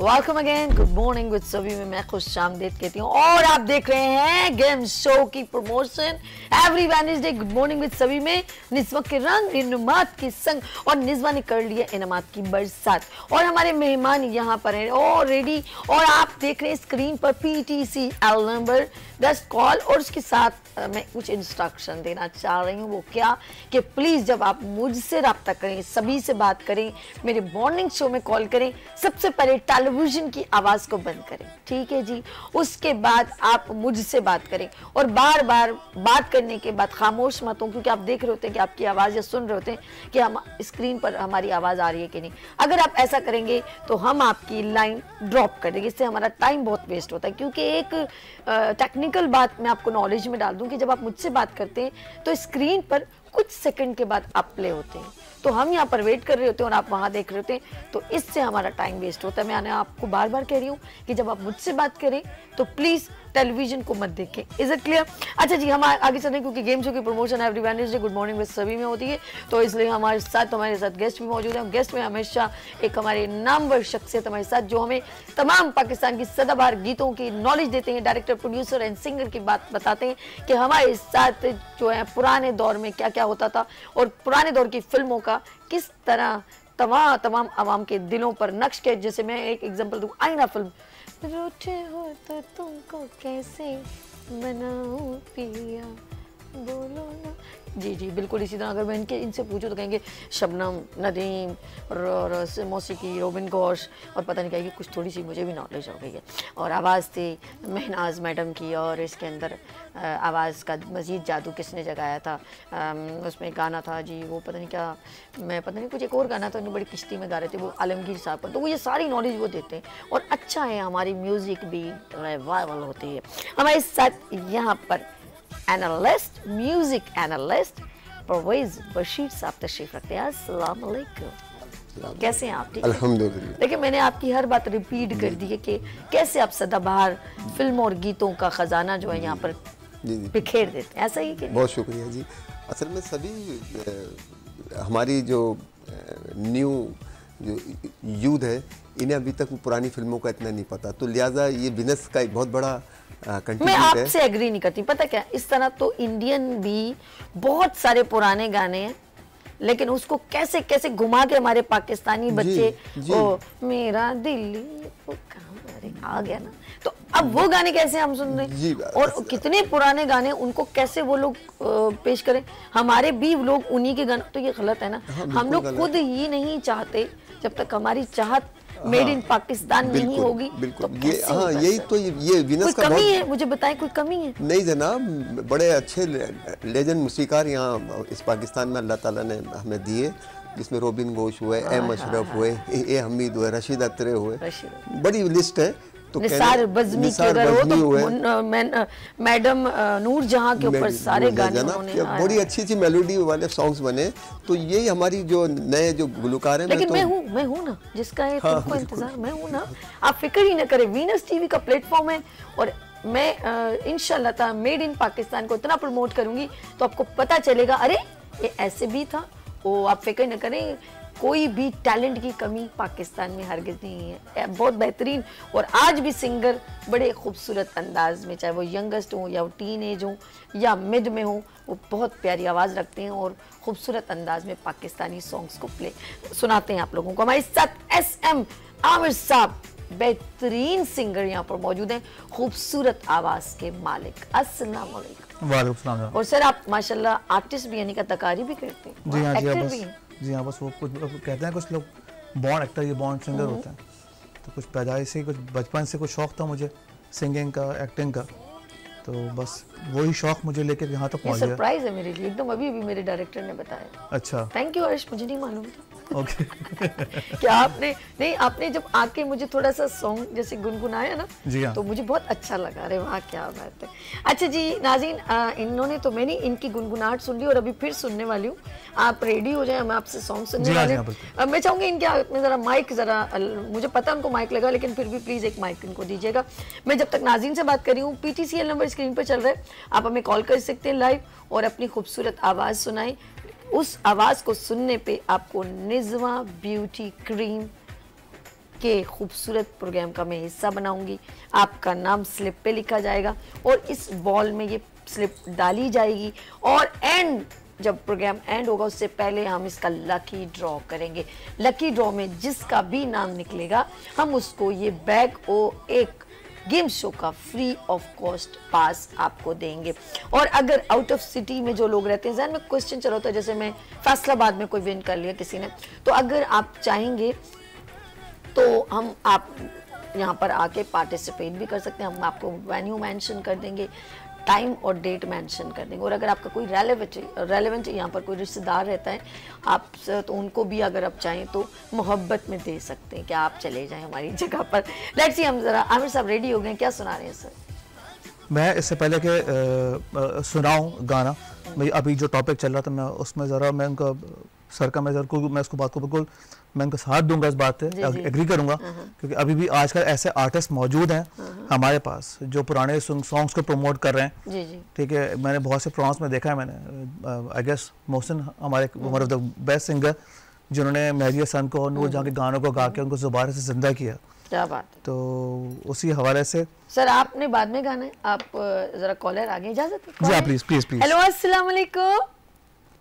Welcome again, good morning with सभी में मैं खुशामदीद कहती हूँ और आप देख रहे हैं गेम शो की promotion every Wednesday good morning with सभी में निस्वा के रंग इनामात के संग। और निस्वा ने कर लिया इनामात की बरसात और हमारे मेहमान यहाँ पर हैं ऑलरेडी। और आप देख रहे हैं स्क्रीन पर PTCL नंबर 10 कॉल और उसके साथ मैं कुछ इंस्ट्रक्शन देना चाह रही हूँ। वो क्या कि प्लीज जब आप मुझसे रब्ता करें, सभी से बात करें, मेरे मॉर्निंग शो में कॉल करें, सबसे पहले टेलीविजन की आवाज को बंद करें, ठीक है जी। उसके बाद आप मुझसे बात करें और बार बार बात करने के बाद खामोश मत हो, क्योंकि आप देख रहे होते हैं कि आपकी आवाज या सुन रहे होते हैं कि हम स्क्रीन पर हमारी आवाज आ रही है कि नहीं। अगर आप ऐसा करेंगे तो हम आपकी लाइन ड्रॉप कर देंगे, इससे हमारा टाइम बहुत वेस्ट होता है। क्योंकि एक टेक्निकल बात मैं आपको नॉलेज में डाल दूं कि जब आप मुझसे बात करते हैं तो स्क्रीन पर कुछ सेकंड के बाद आप प्ले होते हैं, तो हम यहाँ पर वेट कर रहे होते हैं और आप वहाँ देख रहे होते हैं, तो इससे हमारा टाइम वेस्ट होता है। मैं आपको बार बार कह रही हूँ कि जब आप मुझसे बात करें तो प्लीज टेलीविजन को मत देखें। Is it clear? अच्छा जी, हम आगे चलें क्योंकि गेम शो की promotion every Wednesday good morning with सभी में होती है, तो इसलिए हमारे साथ गेस्ट भी मौजूद हैं। गेस्ट में हमेशा एक हमारे नामवर शख्सियत हमारे साथ जो हमें तमाम पाकिस्तान की सदाबहार गीतों की नॉलेज देते हैं, डायरेक्टर, प्रोड्यूसर एंड सिंगर की बात बताते हैं कि हमारे साथ जो है पुराने दौर में क्या क्या होता था और पुराने दौर की फिल्मों का किस तरह तमाम आवाम के दिलों पर नक्श के। जैसे मैं एक एग्जांपल दूं, आईना फिल्म, रूठे हो तो तुमको कैसे मनाऊं पिया बोलो ना। जी जी बिल्कुल इसी तरह। अगर मैं इनसे पूछूं तो कहेंगे शबनम, नदीम और मौसीकी रोबिन घोष और पता नहीं क्या, कुछ थोड़ी सी मुझे भी नॉलेज हो गई है। और आवाज़ थी महनाज मैडम की और इसके अंदर आवाज़ का मज़ीद जादू किसने जगाया था, उसमें गाना था जी वो पता नहीं क्या, मैं पता नहीं कुछ एक और गाना था, उन्हें बड़ी किश्ती में गा रहे थे वो आलमगीर साहब पर। तो वो ये सारी नॉलेज वो देते हैं और अच्छा है, हमारी म्यूज़िक भी रिवाइवल होती है। हमारे साथ यहाँ पर analyst, music analyst Parvez Bashir साहब तशरीफ रखते हैं। अस्सलाम वालेकुम, कैसे हैं आप? ठीक है अल्हम्दुलिल्लाह। देखिए मैंने आपकी हर बात रिपीट कर दी है कि कैसे आप सदाबहार फिल्म और गीतों का खजाना जो है यहाँ पर बिखेर देते हैं, ऐसा ही कि बहुत शुक्रिया जी। असल में सभी हमारी जो न्यू जो यूथ है इन्हें अभी तक पुरानी फिल्मों का इतना नहीं पता, तो लिहाजा ये बिजनेस का एक बहुत बड़ा मैं आपसे एग्री नहीं करती। पता क्या, इस तरह तो इंडियन भी बहुत सारे पुराने गाने हैं, लेकिन उसको कैसे कैसे घुमा के हमारे पाकिस्तानी बच्चे ओ मेरा दिल्ली आ गया ना, तो अब वो गाने कैसे हम सुन रहे हैं और कितने पुराने गाने उनको कैसे वो लोग पेश करें। हमारे भी लोग उन्हीं के गाने, तो ये गलत है ना। हम लोग खुद ही नहीं चाहते, जब तक हमारी चाहत मेड इन पाकिस्तान नहीं होगी तो ये हाँ यही तो ये विनस का कमी है। मुझे बताएं कोई कमी है? नहीं जनाब, बड़े अच्छे लेजेंड मूसीकार यहाँ इस पाकिस्तान में अल्लाह ताला ने हमें दिए, जिसमें रोबिन घोष हुए, एम अशरफ हुए, ए हमीद हुए, रशीद अत्रे हुए, बड़ी लिस्ट है। तो निसार बज़मी की अगर हो तो मैडम नूर जहां के ऊपर सारे गाने उन्होंने बड़ी अच्छी अच्छी मेलोडी वाले सॉन्ग्स बने। तो यही हमारी जो नए जो गुलकार हैं, लेकिन मैं हूँ ना जिसका है तुमको इंतजार, मैं हूँ ना, आप फिक्र ही ना करें। वीनस टीवी का प्लेटफॉर्म है और मैं इंशाल्लाह मेड इन पाकिस्तान को इतना प्रमोट करूंगी तो आपको पता चलेगा अरे ये ऐसे भी था। वो आप फिक्र न करें, कोई भी टैलेंट की कमी पाकिस्तान में हरगिज़ नहीं है। बहुत बेहतरीन और आज भी सिंगर बड़े खूबसूरत अंदाज में, चाहे वो यंगेस्ट हो या वो टीन एज हो या मिड में हो, वो बहुत प्यारी आवाज़ रखते हैं और खूबसूरत अंदाज में पाकिस्तानी सॉन्ग्स को सुनाते हैं आप लोगों को। हमारे साथ SM आमिर साहब बेहतरीन सिंगर यहाँ पर मौजूद हैं, खूबसूरत आवाज़ के मालिक। अस्सलाम वालेकुम। वालेकुम सलाम। और सर आप माशाल्लाह आर्टिस्ट भी यानी का तकारी भी करते हैं? जी हाँ, जी हाँ, बस वो कुछ कहते हैं कुछ लोग बॉर्न एक्टर या बॉर्न सिंगर होते हैं, तो कुछ पैदाइश से कुछ बचपन से कुछ शौक था मुझे सिंगिंग का, एक्टिंग का, तो बस वही शौक मुझे लेकर यहाँ तक पहुँच गया। सरप्राइज है मेरे लिए एकदम, अभी मेरे डायरेक्टर ने बताया। अच्छा, थैंक यू अर्श, मुझे नहीं मालूम था। ओके क्या आपने जब आके मुझे थोड़ा सा सॉन्ग जैसे गुनगुनाया ना, जी हाँ, तो मुझे बहुत अच्छा लगा। अरे वाह क्या बात है। अच्छा जी नाज़रीन, इन्होंने तो मैंने इनकी गुनगुनाहट सुन ली और अभी फिर सुनने वाली हूँ। आप रेडी हो जाए, हम आपसे सॉन्ग सुनने वाले हैं। मैं चाहूँगी इनके हाथ में ज़रा माइक, ज़रा मुझे पता उनको माइक लगा, लेकिन फिर भी प्लीज़ एक माइक इनको दीजिएगा। मैं जब तक नाज़रीन से बात कर रही हूँ, PTCL नंबर स्क्रीन पर चल रहा है, आप हमें कॉल कर सकते हैं लाइव और अपनी खूबसूरत आवाज़ सुनाएं। उस आवाज़ को सुनने पे आपको निज़वा ब्यूटी क्रीम के खूबसूरत प्रोग्राम का मैं हिस्सा बनाऊंगी। आपका नाम स्लिप पे लिखा जाएगा और इस बॉल में ये स्लिप डाली जाएगी और जब प्रोग्राम एंड होगा उससे पहले हम इसका लकी ड्रॉ करेंगे। लकी ड्रॉ में जिसका भी नाम निकलेगा हम उसको ये बैग और एक गेम शो का फ्री ऑफ कॉस्ट पास आपको देंगे। और अगर आउट ऑफ सिटी में जो लोग रहते हैं, जहन में क्वेश्चन चल रहा था जैसे मैं फैसलाबाद में कोई विन कर लिया किसी ने, तो अगर आप चाहेंगे तो आप यहाँ पर आके पार्टिसिपेट भी कर सकते हैं। हम आपको वेन्यू मेंशन कर देंगे, टाइम और डेट मेंशन कर देंगे। और अगर आपका कोई रेलेवेंट यहाँ पर कोई रिश्तेदार रहता है आप तो उनको भी अगर आप चाहें तो मोहब्बत में दे सकते हैं कि आप चले जाएं हमारी जगह पर। लेट्स सी, हम जरा आमिर साहब रेडी हो गए, क्या सुना रहे हैं सर? मैं इससे पहले कि सुनाऊं गाना, मैं अभी जो टॉपिक चल रहा था मैं उसमें ज़रा मैं उनका सर का मैं उसको बात को बिल्कुल मैं उनका साथ दूंगा, इस बात से एग्री करूंगा, क्योंकि अभी भी आजकल ऐसे आर्टिस्ट मौजूद हैं हमारे पास जो पुराने सॉन्ग्स को प्रमोट कर रहे हैं। ठीक है, मैंने बहुत से प्रोग्राम्स में देखा है, मैंने आई गेस मोहसिन हमारे one of the best singer जिन्होंने मेहदी हसन को और नूर जहां के गानों को गा के उनको दोबारा से जिंदा किया। क्या बात है। तो उसी हवाले से सर आपने बाद में गाना है, आप जरा कॉलर आगे, इजाजत है? जी हाँ, प्लीज प्लीज प्लीज। हेलो, अस्सलाम वालेकुम।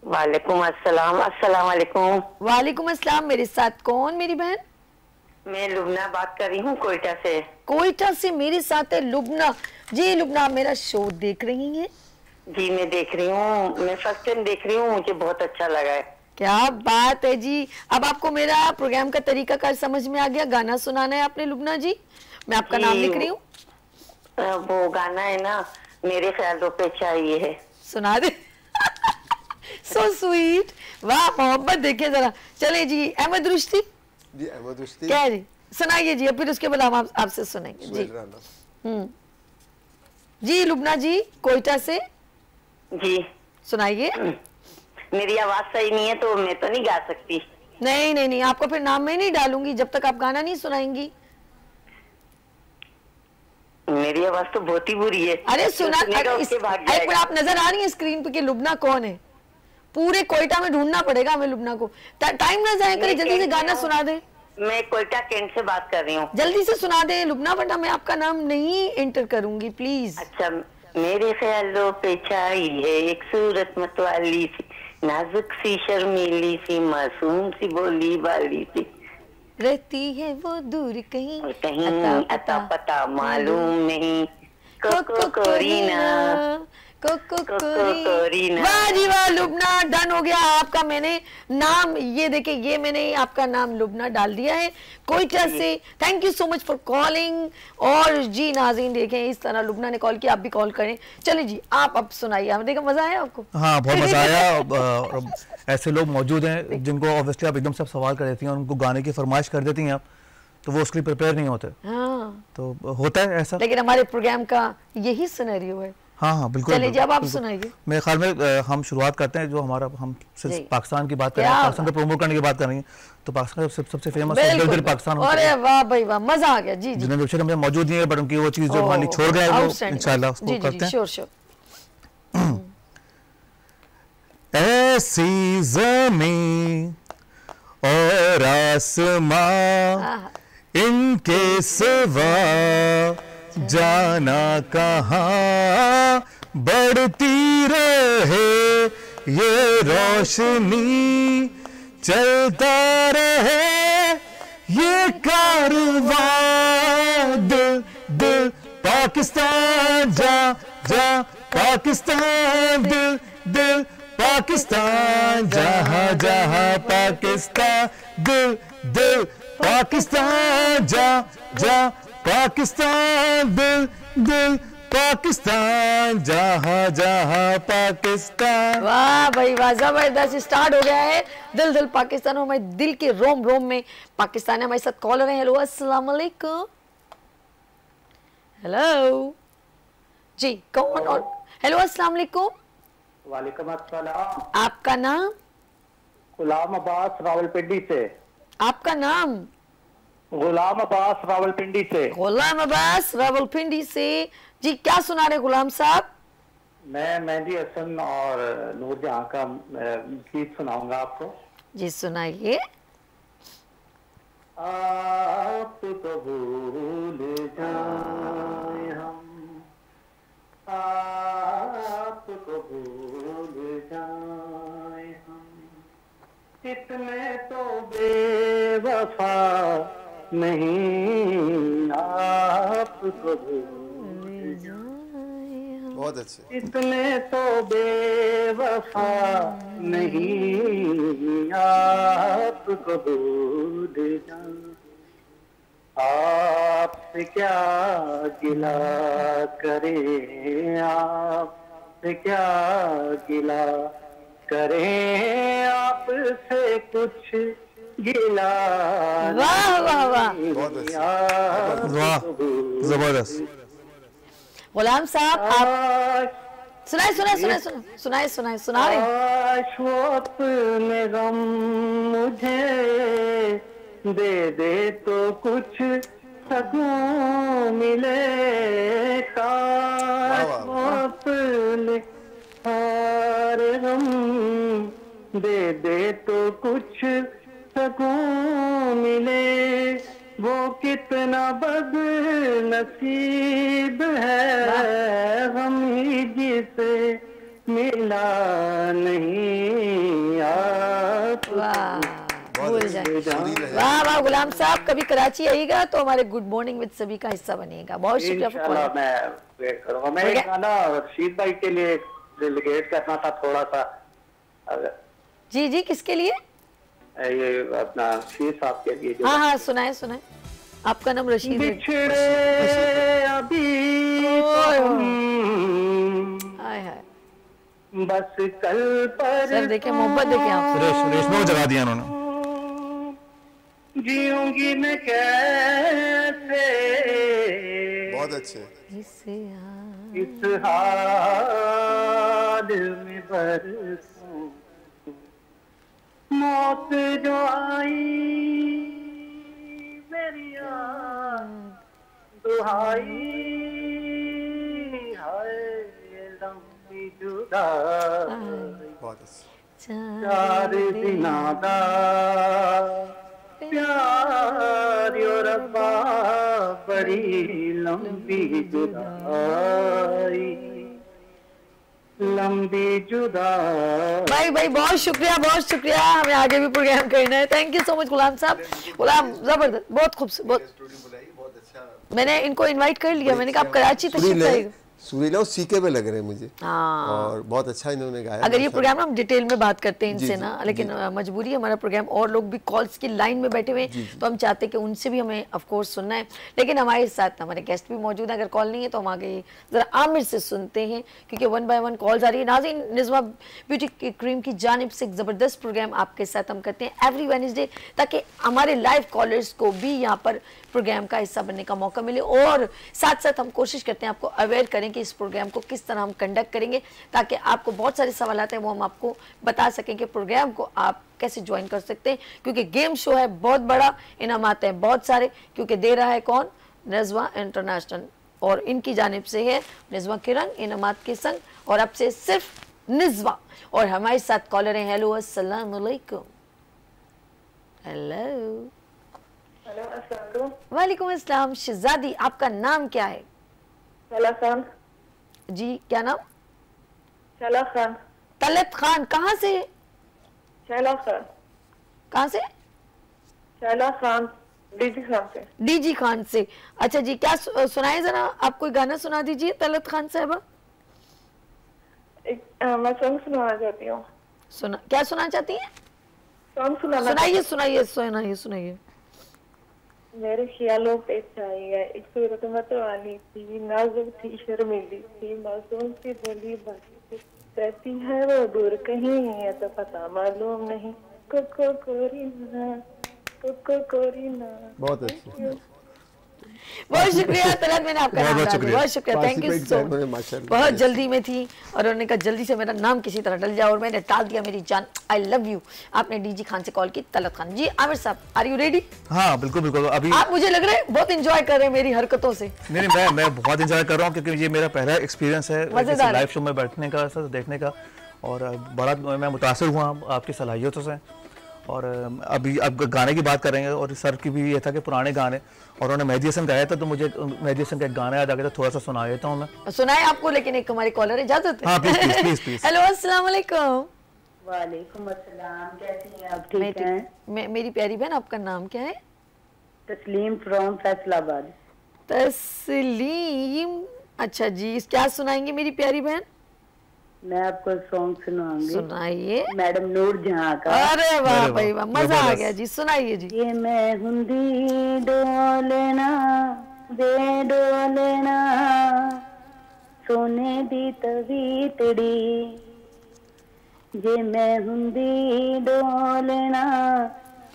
वालेकुम अस्सलाम। अस्सलाम वालेकुम। वालेकुम अस्सलाम। मेरे साथ कौन मेरी बहन? मैं लुबना बात कर रही हूँ कोयटा से। कोयटा से मेरे साथ है लुबना। जी लुबना, आप मेरा शो देख रही हैं? जी मैं देख रही हूँ, मैं फर्स्ट टाइम देख रही हूँ, मुझे बहुत अच्छा लगा है। क्या बात है जी। अब आपको मेरा प्रोग्राम का तरीका कार समझ में आ गया, गाना सुनाना है आपने लुबना जी। मैं आपका नाम लिख रही हूँ। वो गाना है ना, मेरे ख्यालों पे चाहिए है, सुना दे। सो स्वीट, वाह मोहब्बत देखिए जरा। चले जी, अहमद रुश्ती जी, अहमद रुश्ती क्या जी, सुनाइए जी, फिर उसके बाद हम आपसे सुनेंगे जी। जी लुबना जी कोयटा से जी सुनाइए। मेरी आवाज सही नहीं है तो मैं तो नहीं गा सकती। नहीं नहीं नहीं, आपको फिर नाम में नहीं डालूंगी जब तक आप गाना नहीं सुनाएंगी। मेरी आवाज तो बहुत ही बुरी है। अरे सुना, एक बार आप नजर आ रही है स्क्रीन पे कि लुबना कौन है? पूरे कोयटा में ढूंढना पड़ेगा हमें लुबना को। टाइम ना जाए करे, जल्दी से गाना सुना दे। मैं कोयटा कैंट से बात कर रही हूँ। जल्दी से सुना दे लुबना, वरना मैं आपका नाम नहीं एंटर करूंगी प्लीज। अच्छा, मेरे ख्यालों पे छाई है एक सूरत मतवाली सी, नाजुक सी शर्मीली सी, मासूम सी बोली वाली सी, रहती है वो दूर कहीं कहीं अता पता मालूम नहीं, कोको कोरीना कोरीना। वाह जी वाह लुबना, डन हो गया आपका। मैंने नाम ये देखे, ये मैंने आपका नाम लुबना डाल दिया है कोयटा से। Thank you so much for calling. और जी नाज़रीन देखें, इस तरह लुबना ने कॉल किया, आप भी कॉल करें। चलिए जी, आप अब सुनाइए। हमें देखा, मजा आया आपको? हाँ बहुत मजा आया। ऐसे लोग मौजूद हैं जिनको ऑब्वियसली आप एकदम से सवाल कर देती हैं और उनको गाने की फरमाइश कर देती हैं आप, तो वो उसके लिए प्रिपेयर नहीं होते। हाँ। तो होता है ऐसा, लेकिन हमारे प्रोग्राम का यही सिनेरियो है। हाँ हाँ बिल्कुल। चलिए जी, अब आप सुनाइए। मेरे ख्याल में हम शुरुआत करते हैं, जो हमारा हम सिर्फ पाकिस्तान की बात कर रहे हैं, पाकिस्तान को प्रमोट करने की बात कर रहे हैं, तो पाकिस्तान का सबसे फेमस दिल दिल पाकिस्तान। अरे वाह भाई वाह, मजा आ गया जी। जिन्हें वेबसाइट में मौजूद नहीं है बट उनकी वो चीज जो हमारी छोड़ गए वो इंशाल्लाह उसको करते हैं। Sure sure. ऐसी ज़मीं और आसमां इनके सिवा जाना कहाँ, बढ़ती रहे ये रोशनी, चलता रहे ये कारवां, दिल दिल पाकिस्तान जा जा पाकिस्तान, दिल दिल पाकिस्तान, जहाँ जहाँ पाकिस्तान, दिल दिल पाकिस्तान, जा जा पाकिस्तान, दिल दिल पाकिस्तान, जहाँ जहाँ पाकिस्तान। वाह भाई वाह, जबरदस्त स्टार्ट हो गया है दिल दिल पाकिस्तान। हमारे दिल के रोम रोम में पाकिस्तान है। हमारे साथ कॉलर है। हेलो अस्सलाम वालेकुम। हेलो जी, कौन? और हेलो अस्सलाम वालेकुम। वालेकुम अस्सलाम। आपका नाम? गुलाम अब्बास रावलपिंडी से। आपका नाम? गुलाम अब्बास रावलपिंडी से। गुलाम अब्बास रावलपिंडी से जी, क्या सुना रहे गुलाम साहब? मैं मेहदी हसन और नूरजहां का गीत सुनाऊंगा आपको। जी सुनाइए। आपको भूल जाए हम, आपको भूल जाए हम, इतने तो बेवफा नहीं, आपको भूल जाए, बहुत अच्छे, इतने तो बेवफा नहीं, आपको भूल जाए, आपसे क्या गिला करें, आपसे क्या गिला करें, आपसे कुछ गिला वाह वाह वाह बहुत अच्छे, वाह जबरदस्त। गुलाम साहब आप सुनाए सुनाए सुनाए सुनाए सुनाए सुना रहे काश वो अपने गम मुझे दे दे तो कुछ सकून मिले, काश वो अपने सारे गम दे दे तो कुछ सकून मिले, वो कितना बदनसीब है हम ही जिसे मिला नहीं, आप वाह भूल जाए। सुरीला है। वाह वाह गुलाम साहब, कभी कराची आइएगा तो हमारे गुड मॉर्निंग विद सभी का हिस्सा बनिएगा। बहुत शुक्रिया फॉर इंशाल्लाह कॉलिंग। मैं वेट करूंगा। मैं एक गाना रशीद भाई के लिए डेलीगेट करना था थोड़ा सा, अगर जी जी किसके लिए? ये अपना शीर साहब के लिए जो हाँ हाँ सुनाए सुनाए। आपका नाम रशीद है। बिछड़े अभी तो हम, हाय हाय बस कल पर सर देखिए मोहब्बत देखिए आप। रेशमा को जगा दिया उन्होंने। जीऊंगी मैं कैसे बहुत अच्छे, इसे इस हाल में बरसों, मौत जो आई मेरी दुहाई, हाय लंबी जुदाई, बहुत अच्छे, चार दिना दा प्यार यो रब्बा, बड़ी लंबी जुदाई, लंबी जुदाई। भाई भाई बहुत शुक्रिया, हमें आगे भी प्रोग्राम करना है। थैंक यू सो मच गुलाम साहब। गुलाम जबरदस्त, बहुत खूबसूरत, बहुत अच्छा, मैंने इनको इनवाइट कर लिया, मैंने कहा आप कराची तशरीफ लाइएगा। सुरीला और सीके पे लग रहे हैं मुझे, हाँ और बहुत अच्छा इन्होंने गाया। अगर ये प्रोग्राम हम डिटेल में बात करते हैं इनसे जी, ना, लेकिन मजबूरी है हमारा प्रोग्राम, और लोग भी कॉल्स की लाइन में बैठे हुए हैं, तो हम चाहते हैं कि उनसे भी हमें ऑफ कोर्स सुनना है, लेकिन हमारे साथ हमारे गेस्ट भी मौजूद हैं। अगर कॉल नहीं है तो हम आगे जरा आमिर से सुनते हैं, क्योंकि 1 बाय 1 कॉल्स आ रही है। नाज़रीन, निज़्मा ब्यूटी क्रीम की जानिब से एक ज़बरदस्त प्रोग्राम आपके साथ हम करते हैं एवरी वेडनेसडे, ताकि हमारे लाइव कॉलर्स को भी यहाँ पर प्रोग्राम का हिस्सा बनने का मौका मिले, और साथ साथ हम कोशिश करते हैं आपको अवेयर करें कि इस प्रोग्राम को किस तरह हम कंडक्ट करेंगे, ताकि आपको बहुत सारे सवाल हैं वो हम आपको बता सकें कि प्रोग्राम को आप कैसे ज्वाइन कर सकते हैं, क्योंकि गेम शो है बहुत बड़ा, इनाम आते हैं बहुत सारे, क्योंकि दे रहा है कौन? निज़्मा इंटरनेशनल, और इनकी जानिब से है निज़्मा के रंग इनामात के संग, और अब से सिर्फ निज़्मा। और हमारे साथ कॉलर हैं। हेलो अस्सलाम वालेकुम। हेलो वालेकुम अस्सलाम। शहजादी, आपका नाम क्या है? शैला खान। जी क्या नाम? शैला खान। तलत खान। कहाँ से? शैला खान। कहाँ से? शैला खान, डीजी खान से। डीजी खान से। अच्छा जी, क्या सुनाए जरा, आप कोई गाना सुना दीजिए तलत खान साहबा। मैं सॉन्ग सुनाना चाहती हूँ। क्या सुनाना चाहती हैं? सॉन्ग सुनाना। सुनाइए। मेरे ख्यालों पे छाई है एक सूरत मत वाली थी, नाजुक थी, शर्मीली थी, मासूम सी बोली बाकी रहती है वो दूर कहीं, है तो पता मालूम नहीं, कोको कोरीना। बहुत अच्छे, बहुत शुक्रिया तलत, मैंने आपका नाम डाल दिया, बहुत शुक्रिया, थैंक यू सो मच। बहुत जल्दी में थी और उन्होंने कहा जल्दी से मेरा नाम किसी तरह डल जाए, और मैंने डाल दिया मेरी जान। I love you. आपने डीजी खान से कॉल की, तलत खान जी। आमिर साहब, आर यू रेडी? हाँ बिल्कुल बिल्कुल। अभी आप मुझे लग रहा है बहुत एंजॉय कर रहे हैं मेरी हरकतों से। नहीं, मैं बहुत एंजॉय कर रहा हूँ, क्योंकि ये मेरा पहला एक्सपीरियंस है लाइव शो में बैठने का, देखने का, और बड़ा मैं मुतासिर हुआ आपकी सलाहियतों से, और अभी अब गाने की बात करेंगे, और सर की भी ये था कि पुराने गाने, और उन्होंने मेहदी हसन गाया था, तो मुझे मेहदी हसन का एक गाना याद आ गया था, थोड़ा सा सुना देता हूँ मैं। सुनाए आपको, लेकिन एक हमारी कॉलर इजाजत है। हाँ प्लीज प्लीज। हेलो अस्सलाम वालेकुम। वालेकुम अस्सलाम, कैसी हैं आप? ठीक हैं? मेरी प्यारी बहन, आपका नाम क्या है? तस्लीम फ्रॉम फैसलाबाद। तस्लीम, अच्छा जी, क्या सुनाएंगे मेरी प्यारी बहन? मैं आपको सॉन्ग सुनाऊंगी। सुनाइए। मैडम नूर जहां का। अरे वाह भाई वाह, मजा आ गया जी, सुनाइए जी। ये मैं हुंदी डोलना दे डोलना सोने दी तवीतड़ी, जे मैं हुंदी डोलना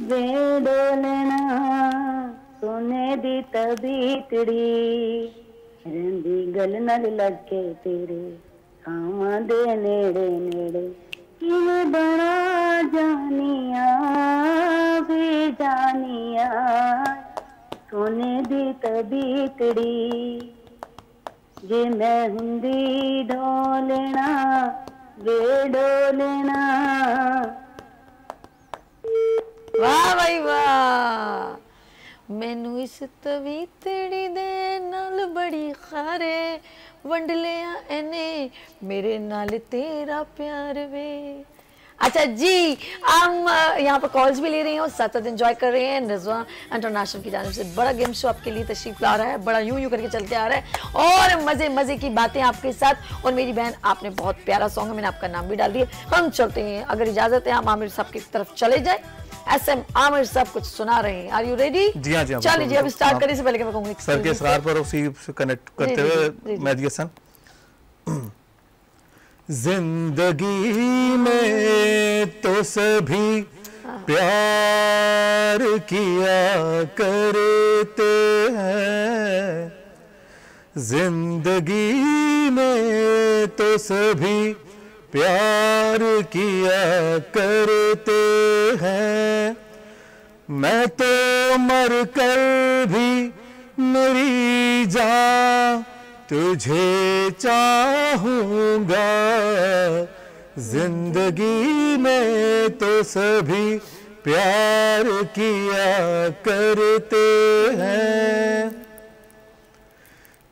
दे डोलना सोने दी तवीतड़ी, रंदी गल नाल लग के तेरे खावा दे नेड़े नेड़े, किवें बना जानिया वे जानिया सोने दी तबीतड़ी, जे मैं हुंदी डोलना वे डोलना। वाह भाई वाह, मैनू इस तवीतड़ी दे नाल बड़ी खारे, वंड लिया एने मेरे नाल तेरा प्यार वे। अच्छा जी, हम यहाँ पर कॉल्स भी ले रहे हैं और साथ साथ एंजॉय कर रहे हैं। रिजवा इंटरनेशनल की जानिब से बड़ा गेम शो आपके लिए तशरीफ ला रहा है, बड़ा यूं करके चलते आ रहा है, और मजे मजे की बातें आपके साथ। और मेरी बहन, आपने बहुत प्यारा सॉन्ग है, मैंने आपका नाम भी डाल दिया। हम चलते हैं, अगर इजाजत है हम आमिर साहब की तरफ चले जाए। SM आमिर साहब कुछ सुना रहे हैं, आर यू रेडी? जी हाँ जी हाँ। चलिए जी, अब स्टार्ट करने से पहले मैं कहूँगी सर के असरार पर उसी से कनेक्ट करते हुए मेहदी हसन। जिंदगी में तो सभी प्यार किया करते हैं, जिंदगी में तो सभी प्यार किया करते हैं, मैं तो मर कर भी मेरी जान तुझे चाहूंगा, जिंदगी में तो सभी प्यार किया करते हैं,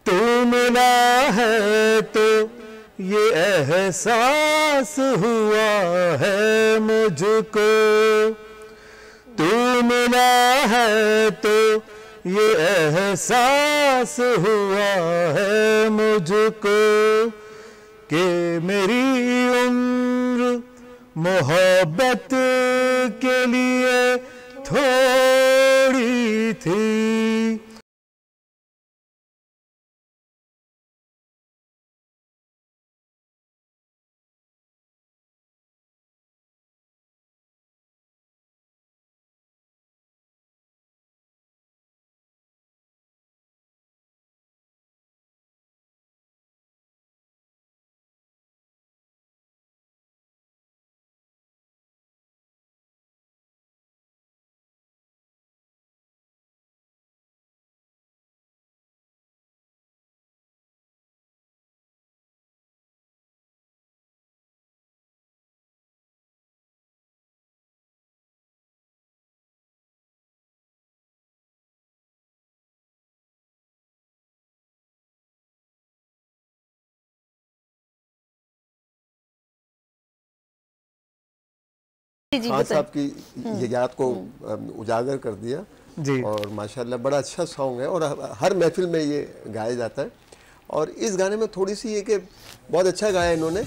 तू मिला है तो ये एहसास हुआ है मुझको, तू मिला है तो ये एहसास हुआ है मुझको, कि मेरी उम्र मोहब्बत के लिए थोड़ी थी। खान साहब की ये याद को उजागर कर दिया जी। और माशाल्लाह बड़ा अच्छा सॉन्ग है, और हर महफिल में ये गाया जाता है। और इस गाने में थोड़ी सी ये कि बहुत अच्छा गाया इन्होंने,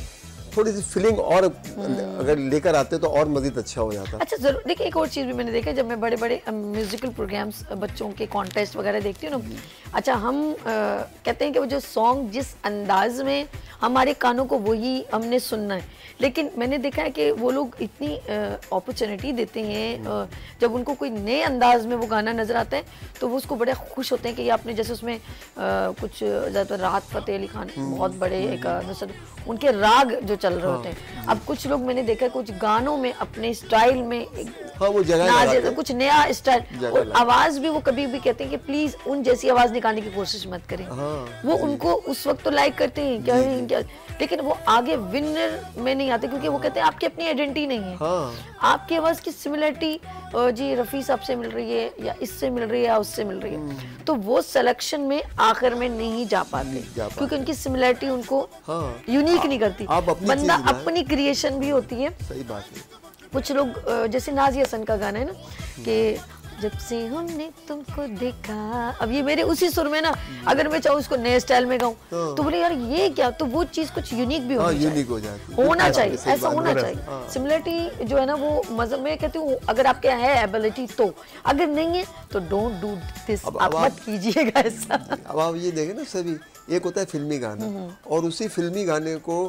थोड़ी सी फीलिंग और अगर लेकर आते तो और मजीद अच्छा हो जाता। अच्छा जरूर। देखिए एक और चीज़ भी मैंने देखा, जब मैं बड़े बड़े म्यूजिकल प्रोग्राम्स बच्चों के कॉन्टेस्ट वगैरह देखती हूँ ना, अच्छा हम कहते हैं कि वो जो सॉन्ग जिस अंदाज में हमारे कानों को वही हमने सुनना है, लेकिन मैंने देखा है कि वो लोग इतनी अपॉर्चुनिटी देते हैं, जब उनको कोई नए अंदाज में वो गाना नजर आता है तो वो उसको बड़े खुश होते हैं कि ये आपने जैसे उसमें कुछ ज़्यादातर राहत फ़तेह अली खान बहुत बड़े एक उनके राग जो चल रहे होते हैं। अब कुछ लोग मैंने देखा है कुछ गानों में अपने स्टाइल में हाँ, वो जगह नाजिया तो कुछ नया स्टाइल, और आवाज भी वो कभी भी कहते हैं कि प्लीज उन जैसी आवाज निकालने की कोशिश मत करें। वो उनको उस वक्त तो लाइक करते हैं क्या, लेकिन वो आगे विनर में नहीं आते, क्योंकि वो कहते हैं आपकी अपनी आइडेंटिटी नहीं है। आपकी आवाज की सिमिलरिटी जी रफी साहब से मिल रही है, या इससे मिल रही है, या उससे मिल रही है, तो वो सिलेक्शन में आखिर में नहीं जा पाते, क्योंकि उनकी सिमिलरिटी उनको यूनिक नहीं करती। बंदा अपनी क्रिएशन भी होती है। सही बात है। कुछ लोग जैसे नाज़िया हसन का गाना है ना कि जब से हमने तुमको देखा, अब ये मेरे उसी सुर में ना, अगर मैं चाहूँ इसको नए स्टाइल में गाऊं तो बोले यार ये क्या, तो वो चीज कुछ यूनिक भी होना चाहिए, ऐसा होना चाहिए। सिमिलरिटी जो है ना वो मज़े में कहती हूँ, अगर आपके यहाँ है एबिलिटी तो, अगर नहीं है तो डोंट डू दिस, आप मत कीजिएगा ऐसा। अब आप ये देखें ना, सभी एक होता है फिल्मी गाना, और उसी फिल्मी गाने को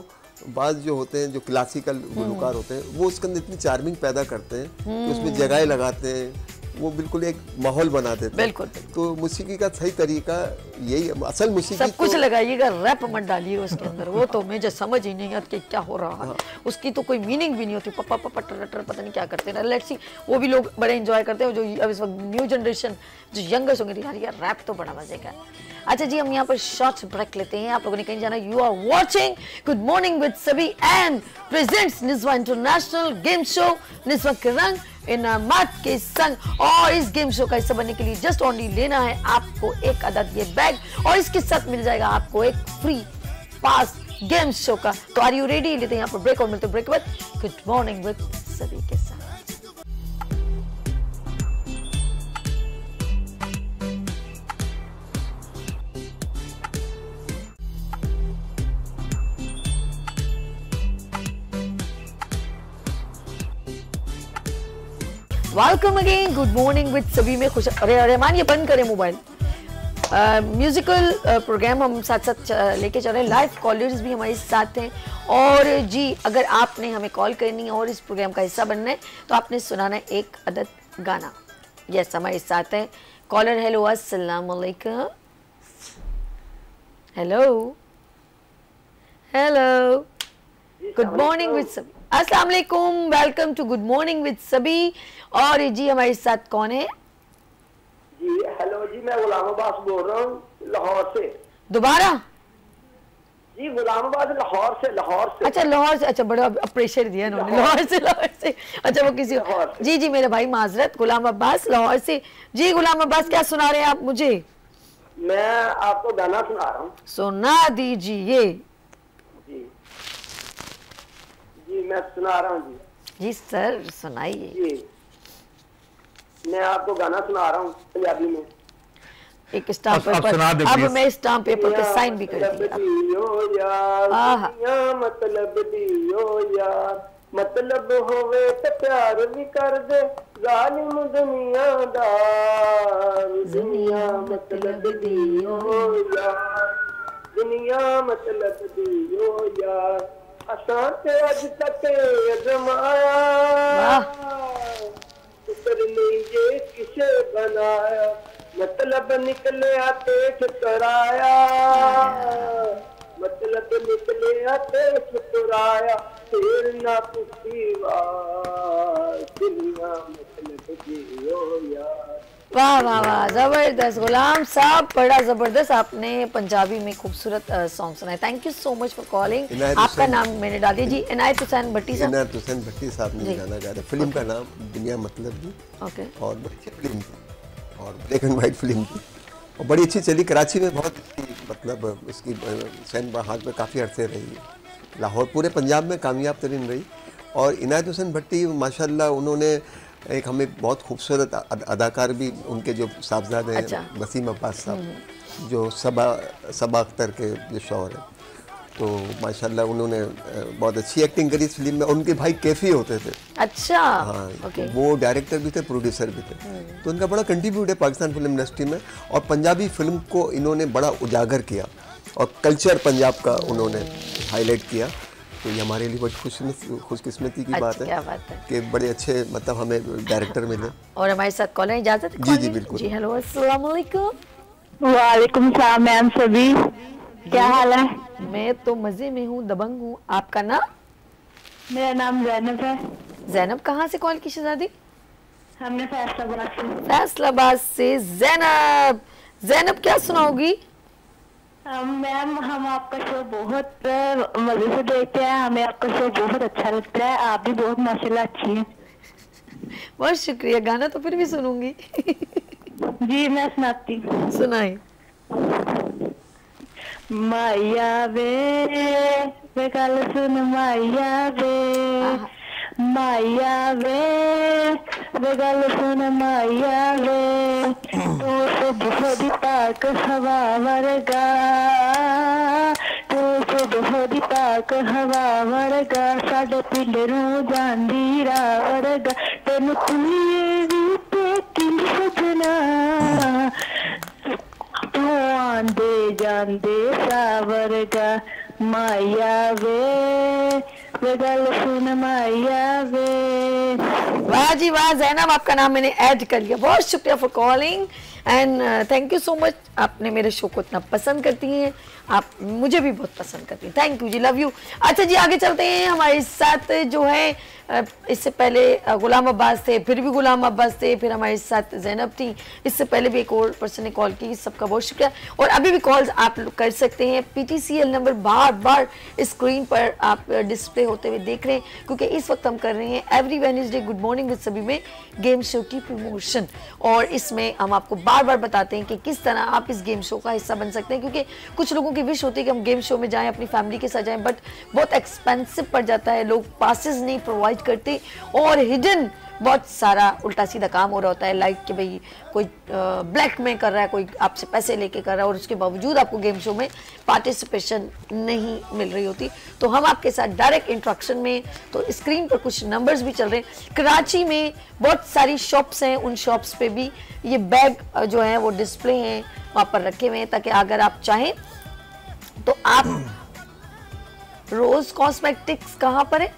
बाद जो होते हैं, जो क्लासिकल गुलकार होते हैं, वो उसके अंदर इतनी चार्मिंग पैदा करते हैं कि उसमें जगह लगाते हैं, वो बिल्कुल एक माहौल बना देते हैं। बिल्कुल। तो मौसीकी का सही तरीका यही, असल मौसीकी सब कुछ लगाइएगा, रैप मत डालिएगा उसके अंदर, वो तो मुझे समझ ही नहीं आती क्या हो रहा है। उसकी तो कोई मीनिंग भी नहीं होती, पप्पा पप्पा टर पता नहीं क्या करते हैं। लेट्स सी, वो भी लोग बड़े एंजॉय करते हैं, जो अब इस वक्त न्यू जनरेशन जो यंगर्स होंगे, यार रैप तो बड़ा मजे का। अच्छा जी, हम यहाँ पर शॉर्ट ब्रेक लेते हैं, आप लोगों ने कहीं जाना। You are watching good morning with सभी एंड प्रेजेंट्स निस्वा इंटरनेशनल गेम शो निस्वा के रंग इन मत के संग। और इस गेम शो का हिस्सा बनने के लिए जस्ट ओनली लेना है आपको एक अदद ये बैग, और इसके साथ मिल जाएगा आपको एक फ्री पास गेम शो का। तो आर यू रेडी? लेते हैं यहाँ पर ब्रेक, और मिलते ब्रेक बाद गुड मॉर्निंग विद सभी के साथ। Welcome again, good morning with सभी में खुश। अरे रहमान ये बंद करें मोबाइल। म्यूजिकल प्रोग्राम हम साथ साथ लेके चल रहे हैं, लाइव कॉलर्स भी हमारे साथ हैं। और जी अगर आपने हमें कॉल करनी है और इस प्रोग्राम का हिस्सा बनना है तो आपने सुनाना है एक अदद गाना। यस, हमारे साथ है कॉलर। हेलो, अस्सलाम वालेकुम। Hello hello, good morning with सभी। अस्सलाम वालेकुम, welcome to good morning with सभी। और जी हमारे साथ कौन है? जी हेलो जी, मैं गुलाम अब्बास बोल रहा हूँ लाहौर से। दोबारा? जी गुलाम अब्बास लाहौर से। अच्छा लाहौर से, अच्छा बड़ा प्रेशर दिया इन्होंने, लाहौर से। अच्छा वो किसी जी जी मेरे भाई माजरत, गुलाम अब्बास लाहौर से। जी गुलाम अब्बास क्या सुना रहे हैं आप मुझे? मैं आपको गाना सुना रहा हूँ। सुना दीजिए। जी मैं सुना रहा हूँ। जी सर सुनाइए। जी मैं आपको गाना सुना रहा हूँ पंजाबी में। एक स्टाम्प पेपर, अब मैं स्टाम्प पेपर पे साइन भी कर दिया। मतलब दियो यार, मतलब होवे तो प्यार भी कर दे, जालिम दुनियादार। दुनिया मतलब दियो यार, दुनिया मतलब दियो यार, असां ते अज तक अजमाया, शुक्र लीजिए किसे बनाया, मतलब निकले आते ठुकराया, मतलब निकले आते ठुकराया, फिर ना पूछी वार, दुनिया मतलब जियो यार। वाह वाह वाह, जबरदस्त गुलाम साहब, बड़ा जबरदस्त आपने पंजाबी में खूबसूरत सॉन्ग सुनाया। Thank you so much for calling. आपका नाम मैंने डाल दिया जी, इनायत हुसैन भट्टी साहब। इनायत हुसैन भट्टी साहब ने गाना गाया था। फिल्म का नाम दुनिया मतलब जी। ओके। और बड़ी फिल्म थी और ब्लैक एंड व्हाइट फिल्म थी और बड़ी अच्छी चली। कराची में बहुत मतलब इसकी सैन हाथ में काफ़ी अरसे रही है। लाहौर पूरे पंजाब में कामयाब तरीन रही। और इनायत हुसैन भट्टी माशाल्लाह उन्होंने एक हमें बहुत खूबसूरत अदाकार भी, उनके जो साहबजादे हैं वसीम अब्बास साहब जो सबा अख्तर के जो शौहर हैं, तो माशाल्लाह उन्होंने बहुत अच्छी एक्टिंग करी इस फिल्म में। उनके भाई कैफी होते थे। अच्छा। हाँ वो डायरेक्टर भी थे, प्रोड्यूसर भी थे, तो उनका बड़ा कंट्रीब्यूट है पाकिस्तान फिल्म इंडस्ट्री में। और पंजाबी फिल्म को इन्होंने बड़ा उजागर किया और कल्चर पंजाब का उन्होंने हाईलाइट किया। तो ये हमारे लिए बहुत खुशकिस्मती की बात है कि बड़े अच्छे मतलब हमें डायरेक्टर मिले। और हमारे साथ कॉलर इजाजत? जी जी बिल्कुल। जी हेलो, अस्सलाम वालेकुम। वालेकुम सलाम मैम सभी, क्या हाल है? मैं तो मजे में हूँ, दबंग हूँ। आपका नाम? मेरा नाम जैनब है। जैनब कहाँ से कॉल की शहजादी? हमने फैसलाबाद से ज़ैनब। ज़ैनब क्या सुनाओगी? मैम हम आपका शो बहुत मजे से देखते हैं, हमें आपका शो बहुत अच्छा लगता है, आप भी बहुत माशाल्लाह अच्छी हैं। बहुत शुक्रिया, गाना तो फिर भी सुनूंगी। जी मैं सुनाती हूँ। सुनाई। माया वे गल सुन माया वे गल सुन माया वे, तू तो बहुत पाक हवा वर्गा, तू तो बहुत पाक हवा वर्गा, साडे पिंड नूं जांदी राह वर्गा, तेनू कुलिए वी पेकिंग सजना, तू आंदे जांदे सावरगा, माया वे गल सुन माया वे। वाह जी वाह ज़ैनब, आपका नाम मैंने ऐड कर लिया। बहुत शुक्रिया for calling and thank you so much. आपने मेरे शो को इतना पसंद करती हैं, आप मुझे भी बहुत पसंद करती हैं। थैंक यू जी, लव यू। अच्छा जी आगे चलते हैं। हमारे साथ जो है इससे पहले गुलाम अब्बास थे, फिर भी गुलाम अब्बास थे, फिर हमारे साथ ज़ैनब थी, इससे पहले भी एक और पर्सन ने कॉल की। सबका बहुत शुक्रिया। और अभी भी कॉल्स आप कर सकते हैं। PTCL नंबर बार बार स्क्रीन पर आप डिस्प्ले होते हुए देख रहे हैं, क्योंकि इस वक्त हम कर रहे हैं every Wednesday good morning with सभी में गेम शो की प्रमोशन, और इसमें हम आपको बार बार बताते हैं कि किस तरह आप इस गेम शो का हिस्सा बन सकते हैं। क्योंकि कुछ लोगों की विश होती है कि हम गेम शो में जाएं, अपनी फैमिली के साथ जाएं, बट बहुत एक्सपेंसिव पड़ जाता है, लोग पासेस नहीं प्रोवाइड करते, और हिडन बहुत सारा उल्टा सीधा काम हो रहा होता है, लाइक कि भाई कोई ब्लैक में कर रहा है, कोई आपसे पैसे लेके कर रहा है, और उसके बावजूद आपको गेम शो में पार्टिसिपेशन नहीं मिल रही होती। तो हम आपके साथ डायरेक्ट इंट्रैक्शन में, तो स्क्रीन पर कुछ नंबर्स भी चल रहे हैं। कराची में बहुत सारी शॉप्स हैं, उन शॉप्स पे भी ये बैग जो है वो डिस्प्ले हैं वहाँ पर रखे हुए हैं, ताकि अगर आप चाहें तो आप रोज कॉस्मेटिक्स कहाँ पर है?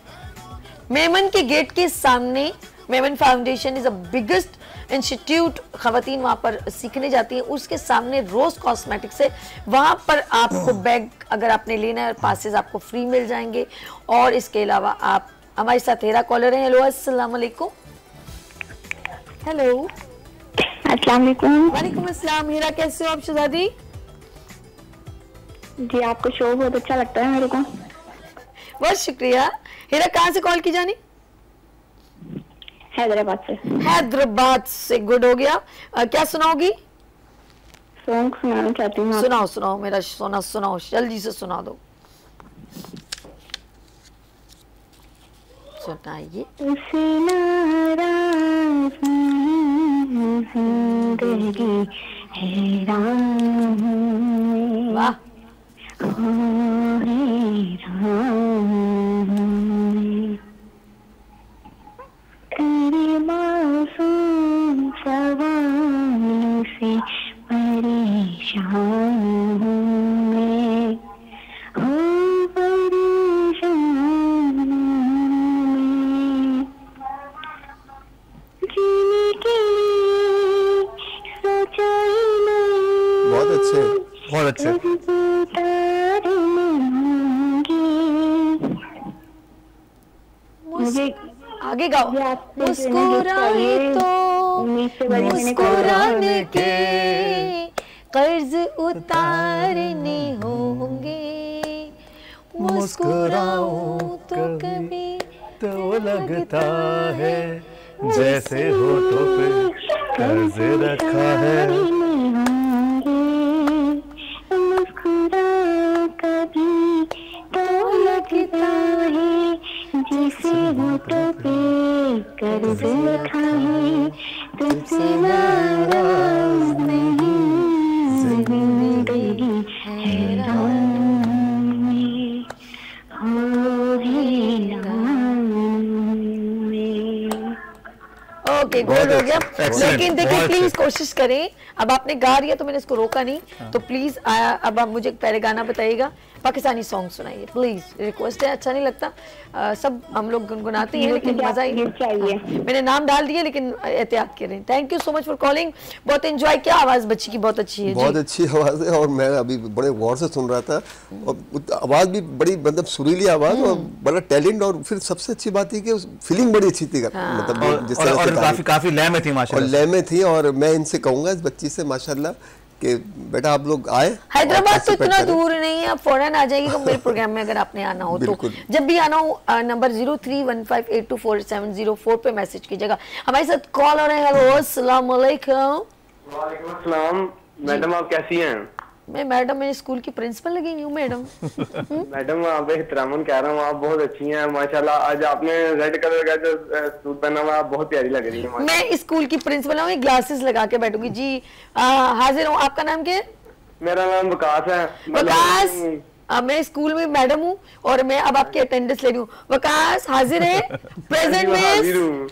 मेमन के गेट के सामने। Memon foundation is the biggest institute, खवातीन वहाँ पर सीखने जाती हैं, उसके सामने रोज कॉस्मेटिक्स है। वहाँ पर आपको बैग अगर आपने लेना है, पासेस आपको फ्री मिल जाएंगे। और इसके अलावा आप हमारे साथ हेरा कॉलर हैं। हेलो अस्सलाम वालेकुम। हेलो अस्सलाम वालेकुम। वालेकुम अस्सलाम। हेरा कैसे हो आप शहजादी? जी आपको शो बहुत अच्छा लगता है मेरे को। बहुत शुक्रिया। हेरा कहाँ से कॉल की जानी? हैदराबाद से। हैदराबाद से, गुड हो गया। क्या सुनाओगी? सॉन्ग सुनाना चाहती हूँ। सुनाओ सुनाओ मेरा सोना, सुनाओ जल्दी से सुना दो। सुनाइए। वाह। तेरे मासूम सवालों से परेशान हूँ मैं, हूँ परेशान मैं, जीने के लिए सोचा ही नहीं। बहुत अच्छे, बहुत अच्छे। मुझे आगे गाओ। मुस्कुराए तो मुस्कुराने के कर्ज उतारने होंगे, मुस्कुराऊं तो कभी तो लगता है जैसे होठों पे कर्ज रखा है। मुस्कुरा कभी तो लगता है जैसे होठों पे कर्ज रखा है, तुझसे नाराज नहीं जिंदगी हैरान में, हो हैरान में। ओके गुड हो गया। लेकिन देखिए प्लीज कोशिश करें, अब आपने गा दिया तो मैंने इसको रोका नहीं, तो प्लीज अब आप मुझे पहले गाना बताइएगा, पाकिस्तानी सॉन्ग सुनाइए प्लीज, रिक्वेस्ट है। अच्छा नहीं लगता, सब हम लोग गुनगुनाते हैं लेकिन मजा ही चाहिए। मैंने नाम डाल दिया लेकिन एहतियात करें। Thank you so much for calling, बहुत एंजॉय किया। आवाज बच्ची की बहुत अच्छी है, बहुत अच्छी आवाज है और मैं अभी बड़े गौर से सुन रहा था और आवाज भी बड़ी मतलब सुरीली आवाज और बड़ा टैलेंट, और फिर सबसे अच्छी बात है कि फीलिंग बड़ी अच्छी थी, मतलब जिस तरह से काफी लय में थी माशाल्लाह, लय में थी। और मैं इनसे कहूंगा इस बच्ची से माशाल्लाह कि बेटा आप लोग आए, हैदराबाद तो इतना दूर नहीं है, आप फौरन आ जाइएगा मेरे प्रोग्राम में अगर आपने आना हो तो। जब भी आना हो नंबर 0315824704 पे मैसेज कीजिएगा। हमारे साथ कॉल हो रहे हैं। हेलो अस्सलाम वालेकुम। वालेकुम अस्सलाम। मैडम आप कैसी हैं? मैं मैडम, मैं स्कूल की प्रिंसिपल लगी हूँ मैडम। मैडम आप एहतरामन कह रहा हूँ, आप बहुत अच्छी हैं माशाल्लाह। आज आपने रेड कलर का जो सूट पहना हुआ आप बहुत प्यारी लग रही हैं। मैं स्कूल की प्रिंसिपल हूँ, ग्लासेस लगा के बैठूंगी जी। हाजिर हूँ। आपका नाम क्या है? मेरा नाम वकास है। वकास, मैं स्कूल में मैडम हूँ और मैं अब आपकी अटेंडेंस ले रही हूँ। वकास हाजिर है? प्रेजेंट में।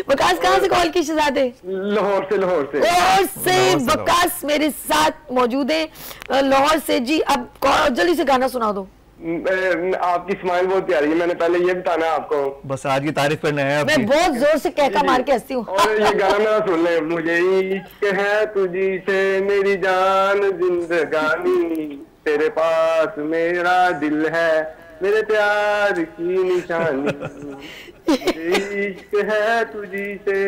वकास कहाँ से कॉल की शहजादे? लाहौर से। लाहौर से वकास मेरे साथ मौजूद है लाहौर से जी। अब जल्दी से गाना सुना दो। आपकी स्माइल बहुत प्यारी है, मैंने पहले ये बताना है आपको। बस आज की तारीफ करना है। मैं बहुत जोर से कहका मार के हंसती हूँ। और ये गाना मेरा सुन ले। मुझे इश्क है तुझी से मेरी जान जिंदगानी, तेरे पास मेरा दिल है मेरे प्यार की निशानी। इश्क है तुझी से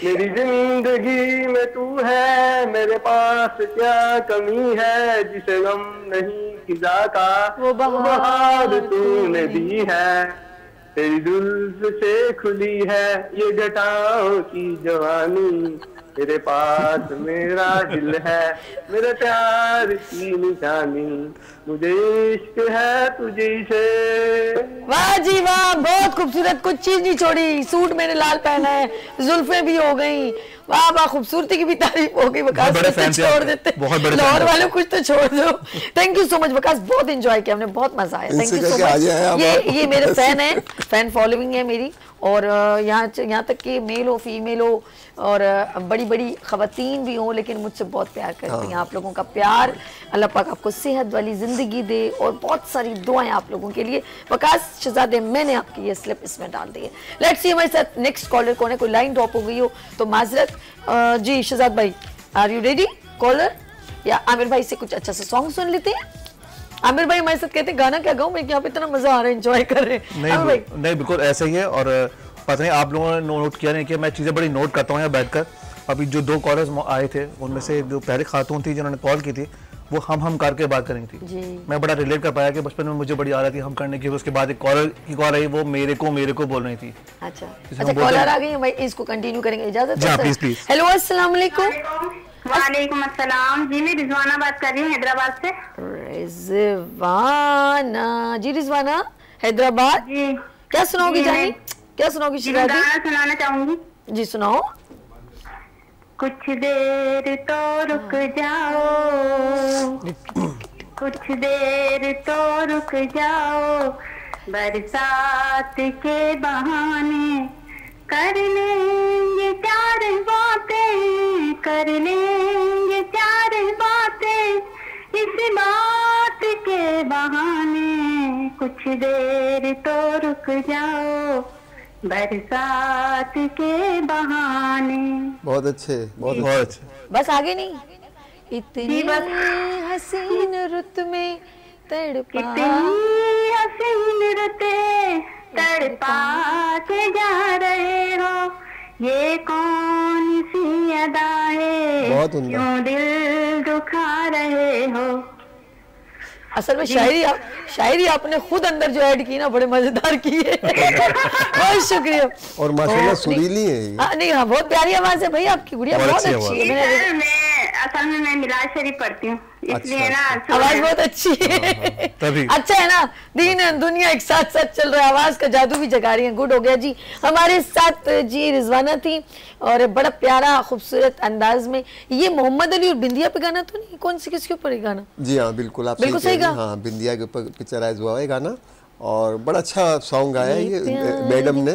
मेरी जिंदगी में तू है, मेरे पास क्या कमी है जिसे गम नहीं खिजा का वो बहार तूने दी है, तेरी जुल्फ से खुली है ये जटाओं की जवानी, तेरे पास मेरा दिल है मेरे प्यार की निशानी, मुझे इश्क है तुझी से। वाह जी वाह, बहुत खूबसूरत, कुछ चीज नहीं छोड़ी। सूट मैंने लाल पहना है, जुल्फें भी हो गई, वाह वाह, खूबसूरती की भी तारीफ हो गई। वकास छोड़ देते, लाहौर वालों कुछ तो छोड़ दो। Thank you so much Waqas, बहुत एंजॉय किया हमने, बहुत मजा आया। Thank you so much. ये मेरे फैन है, फैन फॉलोइंग है मेरी, और यहाँ तक कि मेल हो फीमेल हो और बड़ी बड़ी खवातीन भी हों, लेकिन मुझसे बहुत प्यार करती हैं। आप लोगों का प्यार, अल्लाह पाक आपको सेहत वाली जिंदगी दे और बहुत सारी दुआएं आप लोगों के लिए। वकास शहजादे, मैंने आपकी ये स्लिप इसमें डाल दी है। लेट्स सी हमारे साथ नेक्स्ट कॉलर कौन है। कोई लाइन ड्रॉप हो गई हो तो माजरत। जी शहजाद भाई, आर यू रेडी कॉलर? या आमिर भाई से कुछ अच्छा सा सॉन्ग सुन लेते हैं। आमिर भाई हमारे साथ कहते हैं गाना क्या गाऊं, मैं यहाँ पे इतना मजा आ रहा है, एंजॉय कर रहे हैं। नहीं बिल्कुल ऐसा ही है। और पता नहीं आप लोगों ने नोट किया नहीं कि मैं चीज़ें बड़ी नोट करता हूँ यहाँ बैठकर। अभी जो 2 कॉलर्स आए थे उनमें से जो पहले खातून थी जिन्होंने कॉल की थी वो हम करके बात करी थी जी। मैं बड़ा रिलेट कर पाया कि बचपन में मुझे बड़ी आदत थी हम करने की। उसके बाद एक कॉलर की कॉल आई, वो मेरे को बोल रही थी। अच्छा कॉलर आ गई, इसको कंटिन्यू करेंगे, इजाजत है? प्लीज। हेलो अस्सलाम वालेकुम। वालेकुम अस्सलाम जी, मैं रिजवाना बात कर रही हूँ हैदराबाद से। रिजवाना जी, रिजवाना हैदराबाद जी। क्या सुनाओगी जानी, क्या सुनाओगी? गाना सुनाना चाहूंगी जी, सुनाओ। कुछ देर तो रुक जाओ, कुछ देर तो रुक जाओ, बरसात के बहाने कर लेंगे 4 बातें, कर लेंगे 4 बातें इस बात के बहाने, कुछ देर तो रुक जाओ बरसात के बहाने। बहुत अच्छे, बहुत अच्छे। बस आगे नहीं, इतनी हसीन रुत में तड़पा, इतनी हसीन रुते तड़पा के जा रहे हो, ये कौन सी अदा है, क्यों दिल दुखा रहे हो। असल में शायरी आपने खुद अंदर जो ऐड की ना, बड़े मजेदार की है। बहुत शुक्रिया। और माशाल्लाह सुरीली है ये। नहीं हाँ, बहुत प्यारी आवाज है भाई आपकी, गुड़िया बहुत अच्छी है। मैं असल में मैं मिलाद शरीफ पढ़ती हूँ, इसलिए ना आवाज बहुत अच्छी है। अच्छा है ना, दीन दुनिया एक साथ साथ चल रहा है, आवाज का जादू भी जगा रही है। गुड हो गया जी। हमारे साथ जी रिजवाना थी और बड़ा प्यारा खूबसूरत अंदाज में। ये मोहम्मद अली और बिंदिया पे गाना तो नहीं, कौन सी किसके ऊपर है गाना? जी हाँ बिल्कुल, आप बिल्कुल सही। हाँ, बिंदिया के ऊपर पिक्चराइज हुआ है गाना और बड़ा अच्छा सॉन्ग आया ये मैडम ने।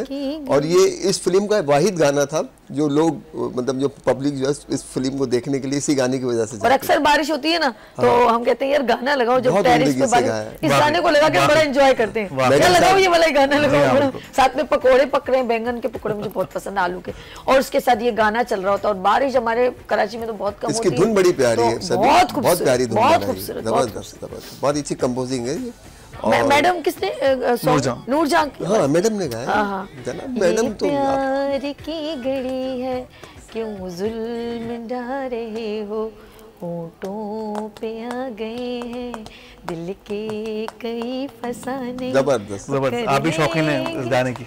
और ये इस फिल्म का वाहिद गाना था जो लोग मतलब जो पब्लिक जो है इस फिल्म को देखने के लिए इसी गाने की वजह से और अक्सर बारिश होती है ना तो हम कहते हैं यार गाना लगाओ जब टेरेस पे बारिश, इस गाने को लगा के बड़ा एंजॉय करते हैं, क्या लगाओ ये वाला गाना लगाओ। साथ में पकोड़े पक रहे हैं, बैंगन के पकोड़े मुझे बहुत पसंद है, आलू के, और उसके साथ ये गाना चल रहा होता है। और बारिश हमारे कराची में तो बहुत कम होती है। इसकी धुन बड़ी प्यारी है, बहुत प्यारी धुन, बहुत खूबसूरत, बहुत अच्छी कंपोजिंग है ये। मैडम किसने? नूरजहां। हाँ मैडम ने गाया। मैडम तो प्यार की घड़ी है क्यों जुल्म ढा रहे हो, होठों पे आ गए हैं दिल के कई फसाने। जबरदस्त आप भी शौकीन हैं इस गाने की।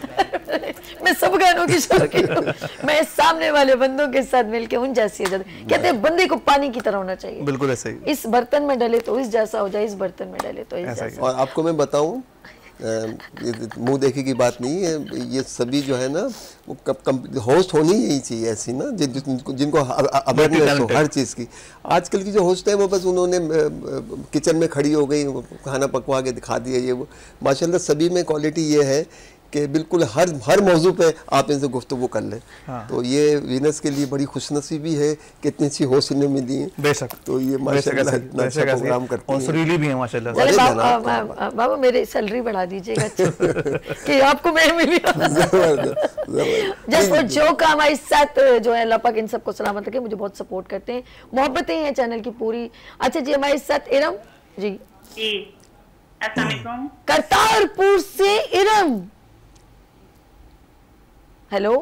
मैं सब गानों की शौकीन हूँ। मैं सामने वाले बंदों के साथ मिलके उन जैसी कहते हैं बंदे को पानी की तरह होना चाहिए। बिल्कुल ऐसा ही। इस बर्तन में डले तो इस जैसा हो जाए, इस बर्तन में डले तो इस जैसा। और आपको मैं बताऊं, मुंह देखी की बात नहीं है, ये सभी जो है ना वो होस्ट होनी यही चाहिए ऐसी ना जिनको अवेयरनेस हो हर चीज़ की। आजकल की जो होस्ट है वो बस उन्होंने किचन में खड़ी हो गई, खाना पकवा के दिखा दिया, ये वो। माशाल्लाह सभी में क्वालिटी ये है कि बिल्कुल हर मौजू पे आप इनसे गुफ्तगू कर लें। तो ये वीनस के लिए बड़ी खुशनसीबी है कि इतनी अच्छी होस्ट इन्हें मिली है। बेशक। तो ये माशाल्लाह इतना अच्छा प्रोग्राम करती हैं। और सुरीली भी है माशाल्लाह। बाबा मेरे सैलरी बढ़ा दीजिएगा कि आपको मैं मिली। जस्ट फॉर जोक हमारे साथ जो है अल्लाह पाक इन सबको सलामत रखे, मुझे बहुत सपोर्ट करते हैं, मोहब्बतें हैं चैनल की पूरी। अच्छा जी हमारे साथ इरम जी। अस्सलाम वालेकुम। करतारपुर से इरम। हेलो।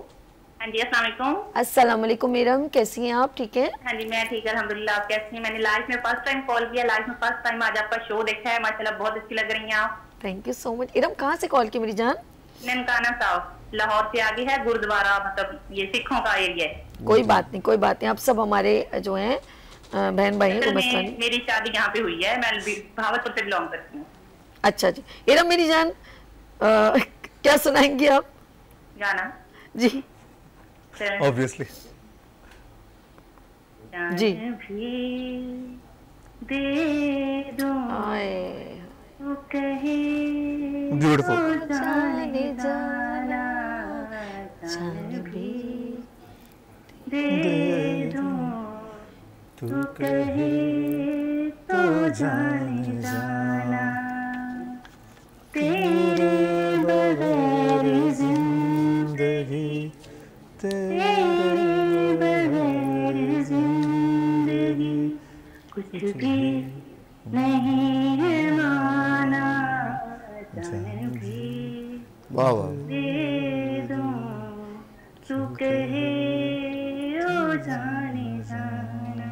हाँ जी अस्सलाम वालेकुम। अस्सलाम वालेकुम इरम, कैसी हैं आप? ठीक है। हाँ जी मैं ठीक है अल्हम्दुलिल्लाह। आप कैसी हैं? मैंने लाइफ में फर्स्ट टाइम कॉल किया, लाइफ में फर्स्ट टाइम आज आपका शो देखा है, माशाल्लाह बहुत अच्छी लग रही हैं आप। Thank you so much. Iram कहाँ से कॉल की मेरी जान? ननकाना साहब, लाहौर से आगे है गुरुद्वारा, मतलब ये सिखों का एरिया है। कोई बात नहीं, कोई बात नहीं, आप सब हमारे जो हैं बहन भाई हैं, मेरी शादी यहाँ पे हुई है, मैं भावलपुर से बिलोंग करती हूँ। अच्छा जी इरम मेरी जान क्या सुनाएंगी आप? गाना जी ऑब्वियसली जी। दे दूं तो कहे ब्यूटीफुल। जाने जाना जान भी दे दूं तो कहे तो जाने जाना, तेरे बगैर जिंदगी, तेरे बगैर जिंदगी कुछ भी नहीं है माना, जान भी वाह वाह दे दूं तू कहे ओ जाने जाना।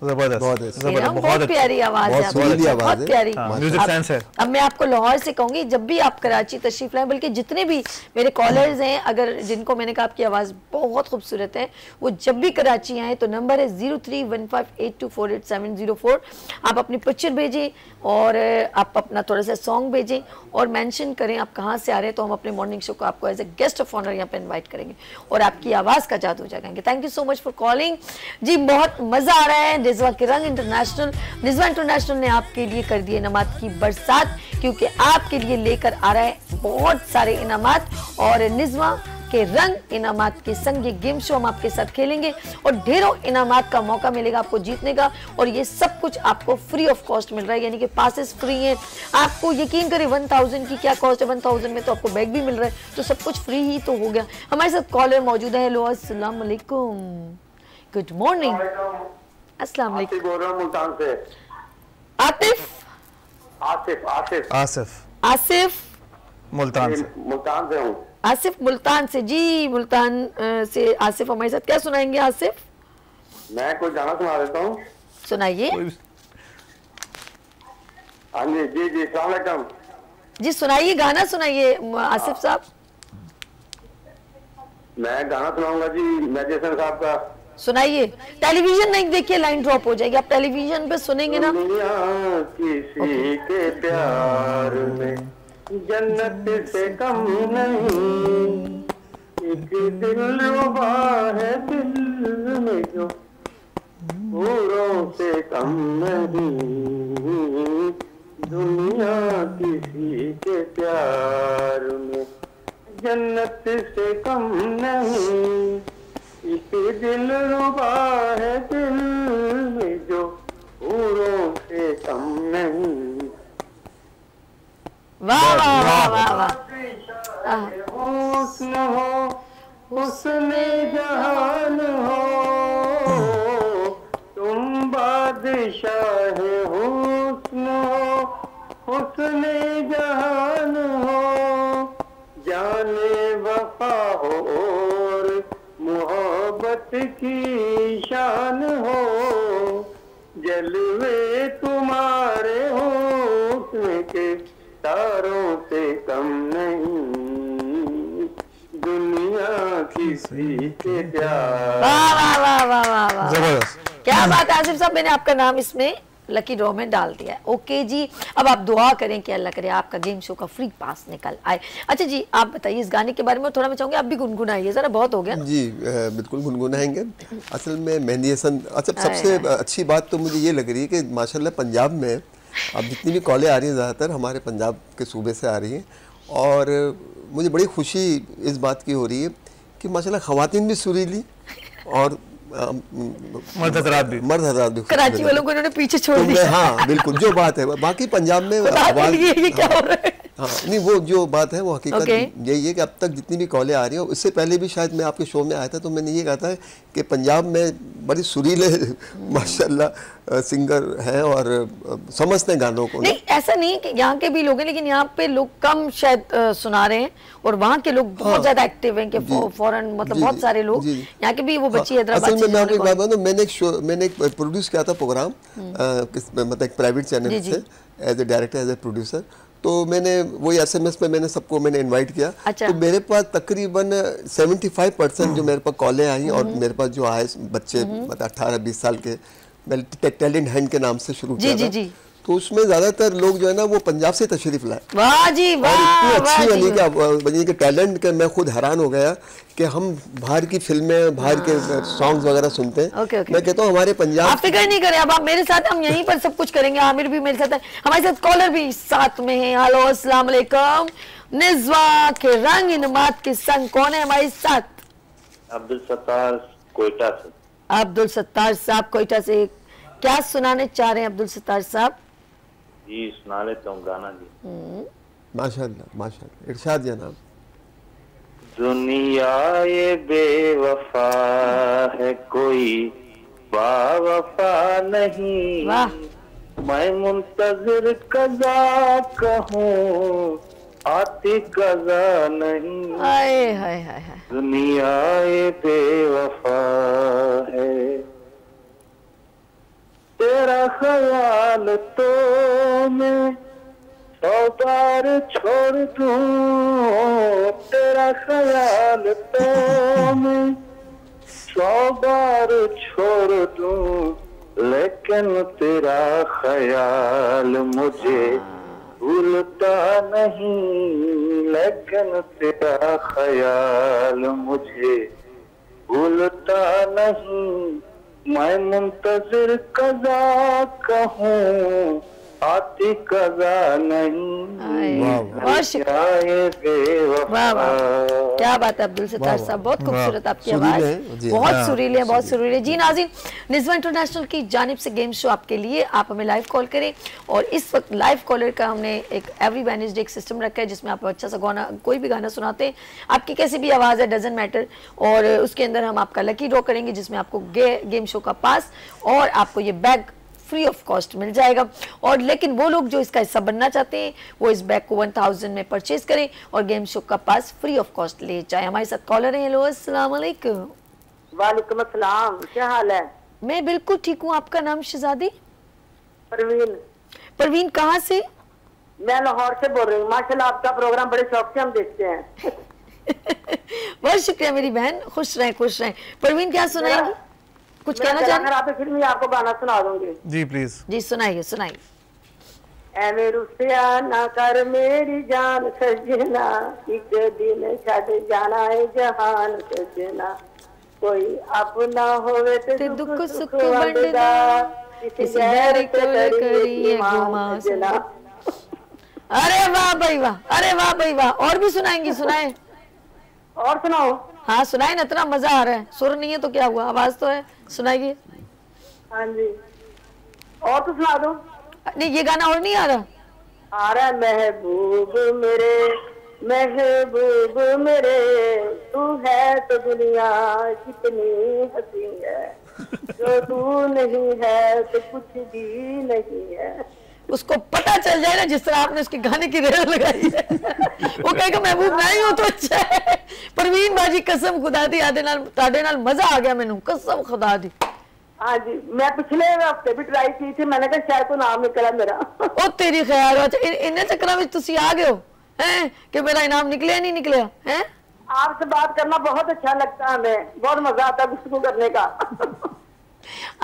जबरदस्त, बहुत प्यारी आवाज है, बहुत प्यारी। म्यूजिक सेंस है। अब मैं आपको लाहौर से कहूंगी जब भी आप कराची तशरीफ लाएं, बल्कि जितने भी मेरे कॉलर्स हैं अगर जिनको मैंने कहा आपकी आवाज़ बहुत खूबसूरत है, वो जब भी कराची आए तो नंबर है 031582487004। आप अपनी पिक्चर भेजें और आप अपना थोड़ा सा सॉन्ग भेजें और मेंशन करें आप कहाँ से आ रहे हैं, तो हम अपने मॉर्निंग शो को आपको as a guest of honour यहाँ पे इन्वाइट करेंगे और आपकी आवाज़ का जादू जगाएंगे। Thank you so much for calling जी, बहुत मज़ा आ रहा है। निज़वा के रंग इंटरनेशनल, निज़वा इंटरनेशनल ने आपके लिए कर दिए इनामात की बरसात, क्योंकि आपके लिए लेकर आ रहा है बहुत सारे इनामात। और निज़वा के रंग इनामात के संग ये गेम शो हम आपके साथ खेलेंगे और ढेरों इनामात का मौका मिलेगा आपको जीतने का, और ये सब कुछ आपको फ्री ऑफ कॉस्ट मिल रहा है, यानी कि पासेस फ्री हैं। आपको यकीन करें 1000 की क्या कॉस्ट है, 1000 में तो आपको बैग भी मिल रहा है, तो सब कुछ फ्री ही तो हो गया। हमारे साथ कॉलर मौजूद है। हेलो अस्सलाम वालेकुम, गुड मॉर्निंग। अस्सलाम वालेकुम। बोल रहा हूं मुल्तान से। आतिफ आसिफ आसिफ आसिफ आसिफ मुल्तान से। मुल्तान से हूँ। आसिफ मुल्तान से जी। मुल्तान से आसिफ हमारे साथ क्या सुनाएंगे आसिफ? मैं कोई गाना सुना देता हूँ। सुनाइए। हाँ जी जी जी अस्सलाम वालेकुम जी, सुनाइए गाना सुनाइए आसिफ साहब। मैं गाना सुनाऊंगा जी मेडिसन साहब का। सुनाइए। टेलीविजन नहीं देखिए, लाइन ड्रॉप हो जाएगी। आप टेलीविजन पे सुनेंगे ना। किसी के प्यार में जन्नत से कम नहीं, एक दिलरुबा है दिल में जो हूरों से कम नहीं, दुनिया किसी जन्नत से कम नहीं, इसे दिल रुबा है दिल में जो हूरों से कम नहीं। वाह वाह वाह वाह वाह। हुस्न हो हुस्ने जहान हो, तुम बादशाह हुस्न हो हुस्ने जहान हो, जाने वफा हो और मोहब्बत की शान हो, जलवे तुम्हारे हुस्न के तारों से कम नहीं, दुनिया किसी के प्यार। वाह वाह वाह वाह वाह वाह, जबरदस्त। क्या बात है आसिफ साहब, मैंने आपका नाम इसमें लकी ड्रॉ में डाल दिया है। ओके जी, अब आप दुआ करें कि अल्लाह करे आपका गेम शो का फ्री पास निकल आए। अच्छा जी, आप बताइए इस गाने के बारे में थोड़ा मैं चाहूंगी आप भी गुनगुनाइए जरा, बहुत हो गया ना। जी बिल्कुल गुनगुनाएंगे। असल में मेहंदी हसन, अच्छा सबसे अच्छी बात तो मुझे ये लग रही है कि माशाल्लाह पंजाब में अब जितनी भी कॉलें आ रही हैं ज़्यादातर हमारे पंजाब के सूबे से आ रही हैं, और मुझे बड़ी खुशी इस बात की हो रही है कि माशाल्लाह ख़वातीन भी सुरीली और मर्द हज़रात भी कराची वालों को इन्होंने पीछे छोड़ दिया। हाँ बिल्कुल, जो बात है बाकी पंजाब में ये क्या हो रहा है? हाँ नहीं, वो जो बात है वो हकीकत यही है कि अब तक जितनी भी कॉलें आ रही हैं, इससे पहले भी शायद मैं आपके शो में आया था तो मैंने ये कहा था कि पंजाब में बड़ी सुरीले माशाल्लाह सिंगर हैं और समझते हैं गानों को। नहीं ऐसा नहीं कि यहाँ के भी लोग हैं, लेकिन यहाँ पे लोग कम शायद सुना रहे हैं और वहाँ के लोग बहुत ज्यादा एक्टिव हैं कि फौरन मतलब बहुत सारे लोग यहाँ के भी वो बच्ची हैदराबाद। असल में मैं आपको एक बात बताऊँ, मैंने एक प्रोड्यूस किया था प्रोग्राम मतलब एक प्राइवेट चैनल से as a director as a producer, तो मैंने वही SMS पे मैंने सबको मैंने इनवाइट किया। अच्छा। तो मेरे पास तकरीबन 75% जो मेरे पास कॉलें आई और मेरे पास जो आए बच्चे मतलब 18-20 साल के, मैंने टैलेंट हैंड के नाम से शुरू किया था, तो उसमें ज्यादातर लोग जो है ना वो पंजाब से तशरीफ लाए। वाह जी वाह, इतनी अच्छी बनी के टैलेंट के मैं खुद हैरान हो गया कि हम बाहर की फिल्में बाहर के सॉन्ग्स वगैरह सुनते हैं। मैं कहता हूँ हमारे पंजाब, आप फिक्र नहीं करें, अब आप मेरे साथ, हम यहीं पर सब कुछ करेंगे। आमिर भी मेरे साथ है, हमारे साथ कॉलर भी साथ में है। हेलो अस्सलाम वालेकुम, निज़वा के रंग इनमात के संग कौन है हमारे साथ? अब्दुल सत्तार कोयटा से। अब्दुल सत्तार साहब कोयटा से, क्या सुनाने चाह रहे हैं अब्दुल सत्तार साहब? जी सुना लेता हूँ गाना जी। माशाल्लाह माशाल्लाह, इरशाद जनाब। दुनिया ये बेवफा है कोई बावफा नहीं, मैं मुंतजिर कज़ा कहूँ आती कज़ा नहीं। हाय हाय हाय, दुनिया ये बेवफा है, तेरा ख्याल तो मैं 100 बार छोड़ दूं, तेरा ख्याल तो मैं 100 बार छोड़ दूं, लेकिन तेरा ख्याल मुझे भूलता नहीं, लेकिन तेरा ख्याल मुझे भूलता नहीं, मैं मुंतजिर कज़ा कहूँ आती कज़ा नहीं। वाह वाह, क्या बात है अब्दुल सत्तार साहब, बहुत खूबसूरत आपकी आवाज, बहुत सुरीली है, बहुत सुरीली है। जी नाज़रीन, निज़वा इंटरनेशनल की जानिब से गेम शो आपके लिए, आप हमें लाइव कॉल करें, और इस वक्त लाइव कॉलर का हमने एक एवरी वेडनेसडे एक सिस्टम रखा है जिसमें आप अच्छा सा गाना, कोई भी गाना सुनाते हैं, आपकी कैसी भी आवाज़ है डजेंट मैटर, और उसके अंदर हम आपका लकी ड्रॉ करेंगे जिसमें आपको गेम शो का पास और आपको ये बैग फ्री ऑफ कॉस्ट मिल जाएगा। और लेकिन वो लोग जो इसका हिस्सा बनना चाहते हैं वो इस बैग को 1000 में परचेज करें और गेम शो का पास फ्री ऑफ कॉस्ट ले जाए। हमारे साथ कॉलर है। हेलो अस्सलाम वालेकुम। वालेकुम अस्सलाम, क्या हाल है? मैं बिल्कुल ठीक हूँ, आपका नाम शहजादी? परवीन। परवीन कहाँ से? मैं लाहौर से बोल रही हूँ। माशाल्लाह आपका प्रोग्राम बड़े शौक से हम देखते हैं। बहुत शुक्रिया मेरी बहन, खुश रहें खुश रहें। परवीन क्या सुनाएंगी, कुछ कहना चाहेंगे? आप फिर मैं आपको गाना सुना दूंगी। जी प्लीज। जी सुनाइए सुनाइए। एवे रुसिया ना कर मेरी जान सजना, एक दिन छड़ जाना है जहान सजना, कोई अपना होवे ते दुख सुख वंडदा, इस गैर को करिए गुमा सजना। अरे वाह भाई वाह, अरे वाह भाई वाह, और भी सुनाएंगी? सुनाए। और सुनाओ। हाँ सुनाए ना, इतना मजा आ रहा है। सुर नहीं है तो क्या हुआ, आवाज तो है, सुनाइए। हाँ जी, और तो सुना दो। नहीं ये गाना और नहीं आ रहा। आ रहा है। महबूब मेरे, महबूब मेरे, तू है तो दुनिया कितनी हंसी है, जो तू नहीं है तो कुछ भी नहीं है। उसको पता चल जाए ना जिस तरह आपने उसके गाने की रेल लगाई है वो कहेगा महबूब नहीं हो तो अच्छा है। परवीन बाजी कसम खुदा दी ताड़े नाल मजा आ गया मैनू, कसम खुदा दी। हाँ जी, मैं पिछले हफ्ते भी ट्राई की थी, मैंने कहा शायद तो नाम निकला मेरा। ओ तेरी खैर। अच्छा इन चक्कर में तुसी आ गए हो हैं कि मेरा इनाम निकले नहीं निकले हैं? आपसे बात करना बहुत अच्छा लगता है, हमें बहुत मजा आता है गुफ्तगू करने का।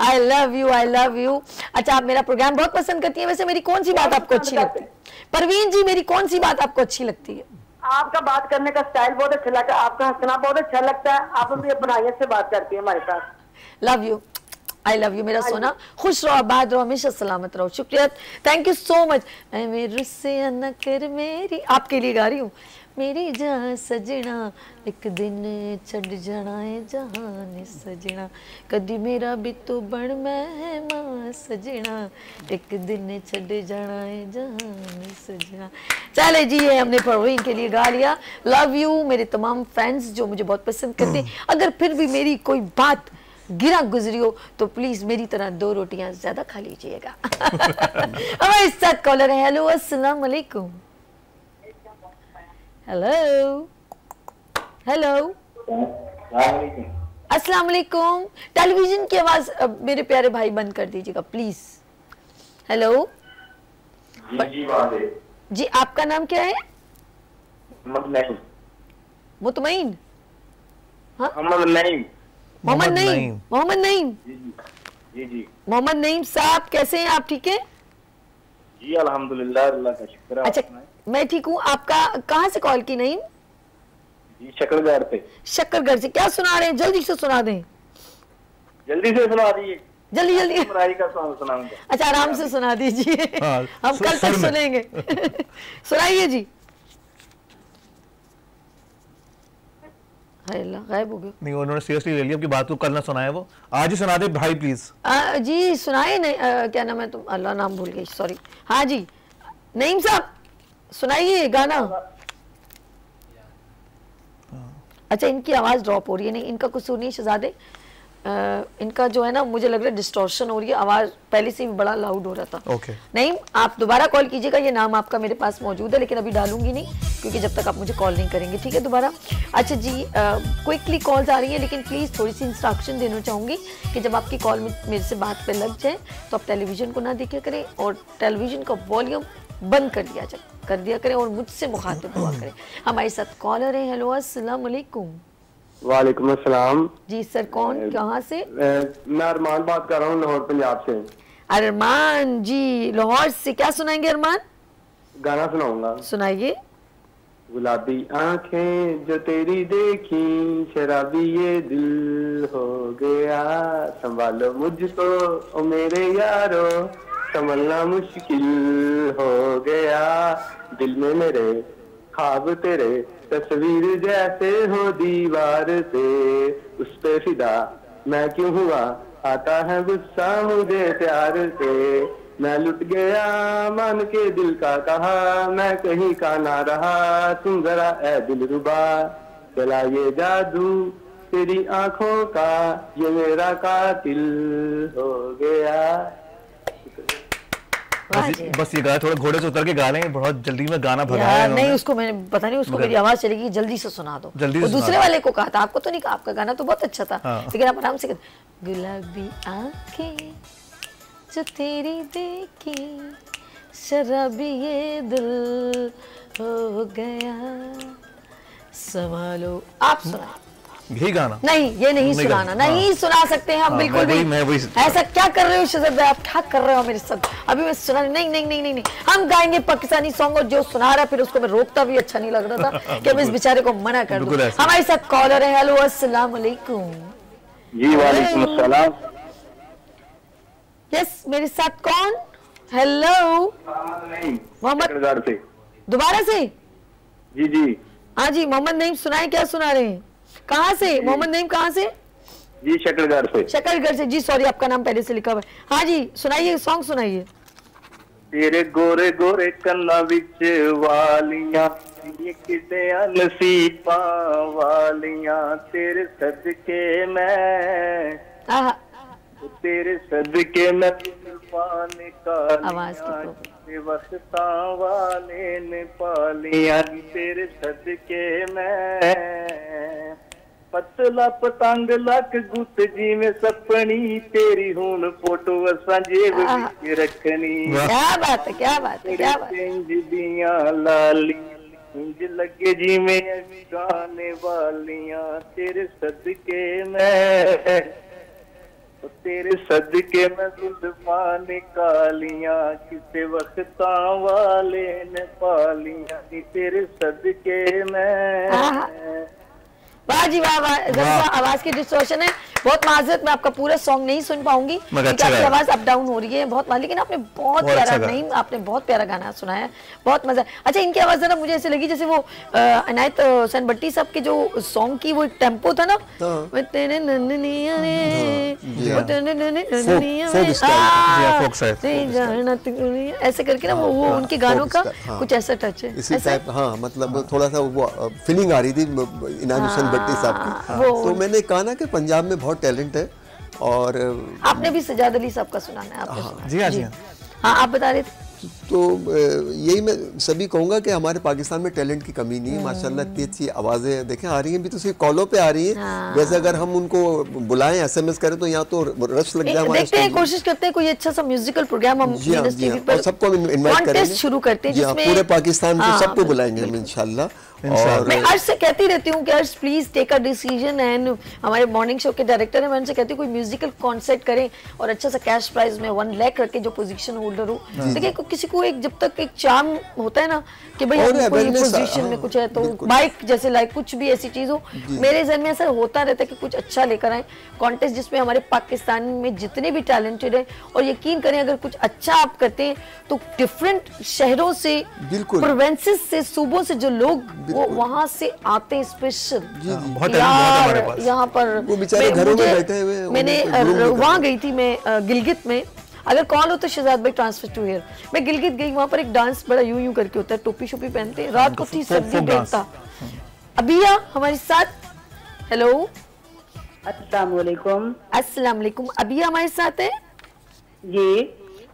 I love you, I love you। अच्छा आप मेरा प्रोग्राम बहुत पसंद करती हैं। वैसे मेरी कौन सी बात आपको अच्छी लगती है? परवीन जी मेरी कौन सी बात आपको अच्छी लगती है? आपका बात करने का स्टाइल बहुत अच्छा लगता है, आपका हंसना बहुत अच्छा लगता है, आप अपनी अपनाइयत से बात करती है हमारे साथ। Love you, I love you मेरा सोना। खुश रहो, आबाद रहो, हमेशा सलामत रहो। शुक्रिया, थैंक यू सो मच। मेरे से न कर मेरी, आपके लिए गा रही हूँ। मेरी जान सजना एक दिन छड़ जाना है जहान सजना, कदी मेरा भी तो बन मेहमान सजना, एक दिन छड़ जाना है जहान सजना। चले जी ये हमने परवीन के लिए गा लिया। लव यू मेरे तमाम फैंस जो मुझे बहुत पसंद करते हैं। अगर फिर भी मेरी कोई बात गिरा गुजरी हो तो प्लीज मेरी तरह 2 रोटियां ज्यादा खा लीजिएगा। हमारे साथ कॉलर है। हेलो अस्सलाम वालेकुम। हेलो हेलो अस्सलाम वालेकुम। टेलीविजन की आवाज मेरे प्यारे भाई बंद कर दीजिएगा प्लीज। हेलो जी, आपका नाम क्या है? मुतमईन। हाँ मोहम्मद नईम। मोहम्मद नईम। मोहम्मद नईम जी जी। मोहम्मद नईम साहब कैसे हैं आप? ठीक है जी अल्हम्दुलिल्लाह, अल्लाह का शुक्र है। अच्छा मैं ठीक हूँ। आपका कहाँ से कॉल की नईम? जी शक्करगढ़ से। शक्करगढ़ से। क्या सुना रहे हैं? जल्दी से सुना दें। जल्दी से सुना दीजिए। जल्दी जल्दी का सॉन्ग सुनाऊंगा। अच्छा आराम से सुना दीजिए। हम कल तक सुनेंगे। सुनाइए जी। गायब हो गए। नहीं उन्होंने सीरियसली ले लिया आपकी बात को, कल ना सुनाया वो, आज ही सुना दे भाई प्लीज। जी सुनाए नहीं। क्या नाम है तुम? अल्लाह नाम भूल गई, सॉरी। हाँ जी नईम साहब सुनाइए गाना। अच्छा इनकी आवाज ड्रॉप हो रही है। नहीं इनका कसूर नहीं शहजादे, इनका जो है ना मुझे लग रहा है डिस्टॉर्शन हो रही है, आवाज पहले से भी बड़ा लाउड हो रहा था। ओके नहीं आप दोबारा कॉल कीजिएगा, ये नाम आपका मेरे पास मौजूद है लेकिन अभी डालूंगी नहीं क्योंकि जब तक आप मुझे कॉल नहीं करेंगे। ठीक है दोबारा। अच्छा जी क्विकली कॉल्स आ रही है लेकिन प्लीज़ थोड़ी सी इंस्ट्रक्शन देना चाहूँगी कि जब आपकी कॉल मेरे से बात पे लग जाए तो आप टेलीविज़न को ना देखा करें और टेलीविज़न का वॉल्यूम बंद कर दिया करें और मुझसे मुखातिब हुआ करें। हमारे साथ कॉलर है। हेलो अस्सलाम वालेकुम। वालेकुम अस्सलाम। जी सर कौन कहाँ से? मैं अरमान बात कर रहा हूँ लाहौर पंजाब से। अरमान जी लाहौर से, क्या सुनाएंगे अरमान? गाना सुनाऊंगा। सुनाइए। गुलाबी आंखें जो तेरी देखी शराबी ये दिल हो गया, संभालो मुझको ओ मेरे यारो संभलना मुश्किल हो गया, दिल में मेरे ख्वाब तेरे तस्वीर जैसे हो दीवार पे, उस पे फिदा मैं क्यों हुआ आता है गुस्सा मुझे प्यार से, मैं लुट गया मान के दिल का कहा मैं कहीं का ना रहा, तुम जरा ए दिलरुबा चला ये जादू तेरी आंखों का ये मेरा कातिल हो गया। बस ये गाना थोड़ा घोड़े से उतर के गा लेंगे, बहुत जल्दी में गाना भरा है। नहीं उसको मैंने पता नहीं, उसको मेरी आवाज चलेगी, जल्दी से सुना दो। वो दूसरे वाले को कहा था, आपको तो नहीं कहा, आपका गाना तो बहुत अच्छा था। लेकिन आप आराम से गुलाबी आंखें जो तेरी देखी शराबी ये दिल हो गया, संभालो। आप सुना यही गाना? नहीं ये नहीं सुनाना, नहीं सुना सकते हैं हम बिल्कुल भी। ऐसा क्या कर रहे हो शहजाद भाई, आप क्या कर रहे हो मेरे साथ? अभी मैं सुना नहीं नहीं नहीं नहीं नहीं हम गाएंगे पाकिस्तानी सॉन्ग, और जो सुना रहा फिर उसको मैं रोकता भी अच्छा नहीं लग रहा था कि मैं इस बेचारे को मना कर दूं। हमारे साथ कॉलर है। हेलो अस्सलाम वालेकुम। जी वालेकुम अस्सलाम। यस मेरे साथ कौन? हेलो मोहम्मद। दोबारा से? जी जी। हाँ जी मोहम्मद नईम सुनाए, क्या सुना रहे हैं? कहाँ से मोहम्मद नईम, कहाँ से? जी शकरगढ़ से। शकरगढ़ से जी, सॉरी आपका नाम पहले से लिखा हुआ है। हाँ जी सुनाइए, सॉन्ग सुनाइए। तेरे गोरे गोरे कन्ना विच वालियां किदियां नसीबा वालियां, तेरे सदके मैं, तेरे सदके मैं पाने कालियां वक्ता वाले ने पालियां, तेरे सदके मैं पतला पतंग लक गुत जी में सपनी, तेरी हुन फोटो असां जेब विच रखनी। क्या बात है, क्या बात है, क्या बात है। इंज दियां लालियां इंज लगे जी में गाने वालियां, तेरे सदके मैं, तेरे सदके में जुल्फां निकालियां, किसे वक्ता वाले ने पालियां, तेरे सदके मैं। वाह जी वाह, वाह। आवाज की डिस्टॉर्शन है, बहुत माजरत, मैं आपका पूरा सॉन्ग नहीं सुन पाऊंगी क्योंकि आपकी आवाज अप डाउन हो रही है बहुत, लेकिन आपने बहुत प्यारा, नहीं आपने बहुत प्यारा गाना सुनाया, बहुत मजा। अच्छा इनकी आवाज जरा मुझे ऐसे लगी जैसे वो अनायत हुसैन भट्टी साहब के जो सॉन्ग की वो एक टेम्पो था ना, ऐसे करके ना, वो उनके गानों का कुछ ऐसा टच है इसी टाइप। हाँ मतलब थोड़ा सा वो फीलिंग आ रही थी इनायत हुसैन भट्टी साहब की। तो मैंने कहा ना कि पंजाब में बहुत टैलेंट है। और आपने भी सजाद अली साहब का सुनाना है आपने? जी हाँ जी हाँ आप बता रहे थे। तो यही मैं सभी कहूँगा कि हमारे पाकिस्तान में टैलेंट की कमी नहीं है, माशाल्लाह इतनी अच्छी आवाज़ें देखें आ रही हैं, भी तो सिर्फ कॉलों पे आ रही हैं। वैसे अगर हम उनको बुलाएं SMS करें तो यहाँ तो रश लग जाए। देखते हैं, कोशिश करते हैं कोई अच्छा सा म्यूजिकल प्रोग्राम हम सबको इन्वाइट करेंगे, शुरू करते हैं पूरे पाकिस्तान से सबको बुलाएंगे हम इंशाल्लाह। और मैं अर्श से कहती रहती हूँ कि Arsh please take a decision, and हमारे मॉर्निंग शो के डायरेक्टर है, मैं उनसे कहती हूँ कोई म्यूजिकल कॉन्सर्ट करें और अच्छा सा कैश प्राइज में 1 लाख रख के जो पोजीशन होल्डर हो। देखिए किसी को एक जब तक एक चार्म होता है ना कि भाई हम कोई पोजीशन में कुछ है तो बाइक जैसे लाइक कुछ भी ऐसी चीज हो, मेरे जहन में ऐसा होता रहता है कि कुछ अच्छा लेकर आए कॉन्टेस्ट जिसमें हमारे पाकिस्तान में जितने भी टैलेंटेड है, और यकीन करें अगर कुछ अच्छा आप करते हैं तो डिफरेंट शहरों से, प्रोविंसेस से, सूबों से जो लोग वो वहाँ से आते हैं स्पेशल यहाँ पर। वो बेचारे घरों में बैठे हुए, मैंने वहाँ गई थी मैं गिलगित में, अगर कॉल हो तो शहजाद भाई ट्रांसफर टू हियर, मैं गिलगित गई, वहाँ पर एक डांस बड़ा यूं करके होता है, टोपी शोपी पहनते हैं, रात को थी सर्दी बेचता। अबिया हमारे साथ, हेलो अस्सलाम वालेकुम। अस्सलाम वालेकुम, अबिया हमारे साथ है जी।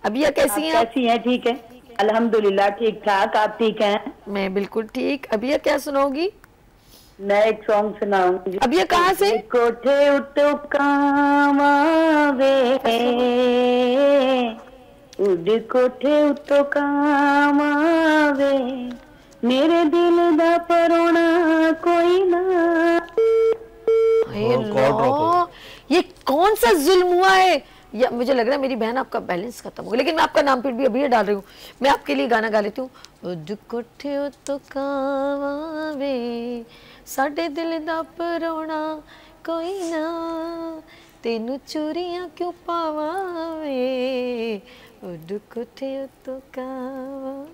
अबिया कैसी हैं? कैसी हैं? ठीक है अल्हम्दुलिल्लाह, ठीक ठाक, आप ठीक हैं? मैं बिल्कुल ठीक। अबिया क्या सुनाओगी? मैं एक सॉन्ग सुनाऊंगी। अबिया कहाँ से? कोठे उतो कामावे, उड़ कोठे उतो कामावे, मेरे दिल दा परोना कोई ना। ये कौन सा जुल्म हुआ है? या मुझे लग रहा है मेरी बहन आपका बैलेंस खत्म हो गया, लेकिन मैं आपका नाम फिर भी अभी डाल रही हूँ। मैं आपके लिए गाना गा लेती हूँ। कोठे तो कावे साडे दिल दा परोना कोई ना, तेनू चूरियां क्यों पावावे, कोठे तो कावा।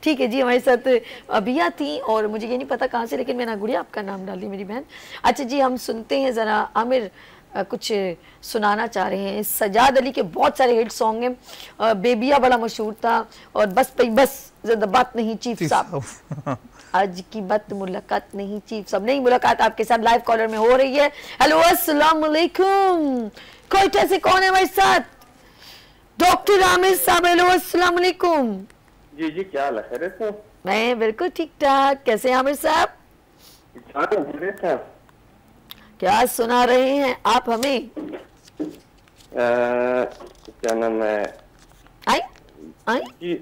ठीक है जी, हमारे साथ अबिया थी और मुझे ये नहीं पता कहाँ से, लेकिन मैंने गुड़िया आपका नाम डाल दी मेरी बहन। अच्छा जी, हम सुनते हैं ज़रा, आमिर कुछ सुनाना चाह रहे हैं। सजाद अली के बहुत सारे हिट सॉन्ग हैं, बेबिया बड़ा मशहूर था, और बस पई बस, ज़्यादा बात नहीं चीफ साहब, आज की बात मुलाकात नहीं चीफ साहब। नहीं, मुलाकात आपके साथ लाइव कॉलर में हो रही है। हेलो अस्सलाम वालेकुम, कोयटा से कौन है हमारे साथ? डॉक्टर आमिर साहब, हेलो अस्सलाम वालेकुम। जी जी, क्या हाल है? मैं बिल्कुल ठीक ठाक, कैसे हैं आमिर साहब? क्या सुना रहे हैं आप हमें? क्या नाम है? आई आई जी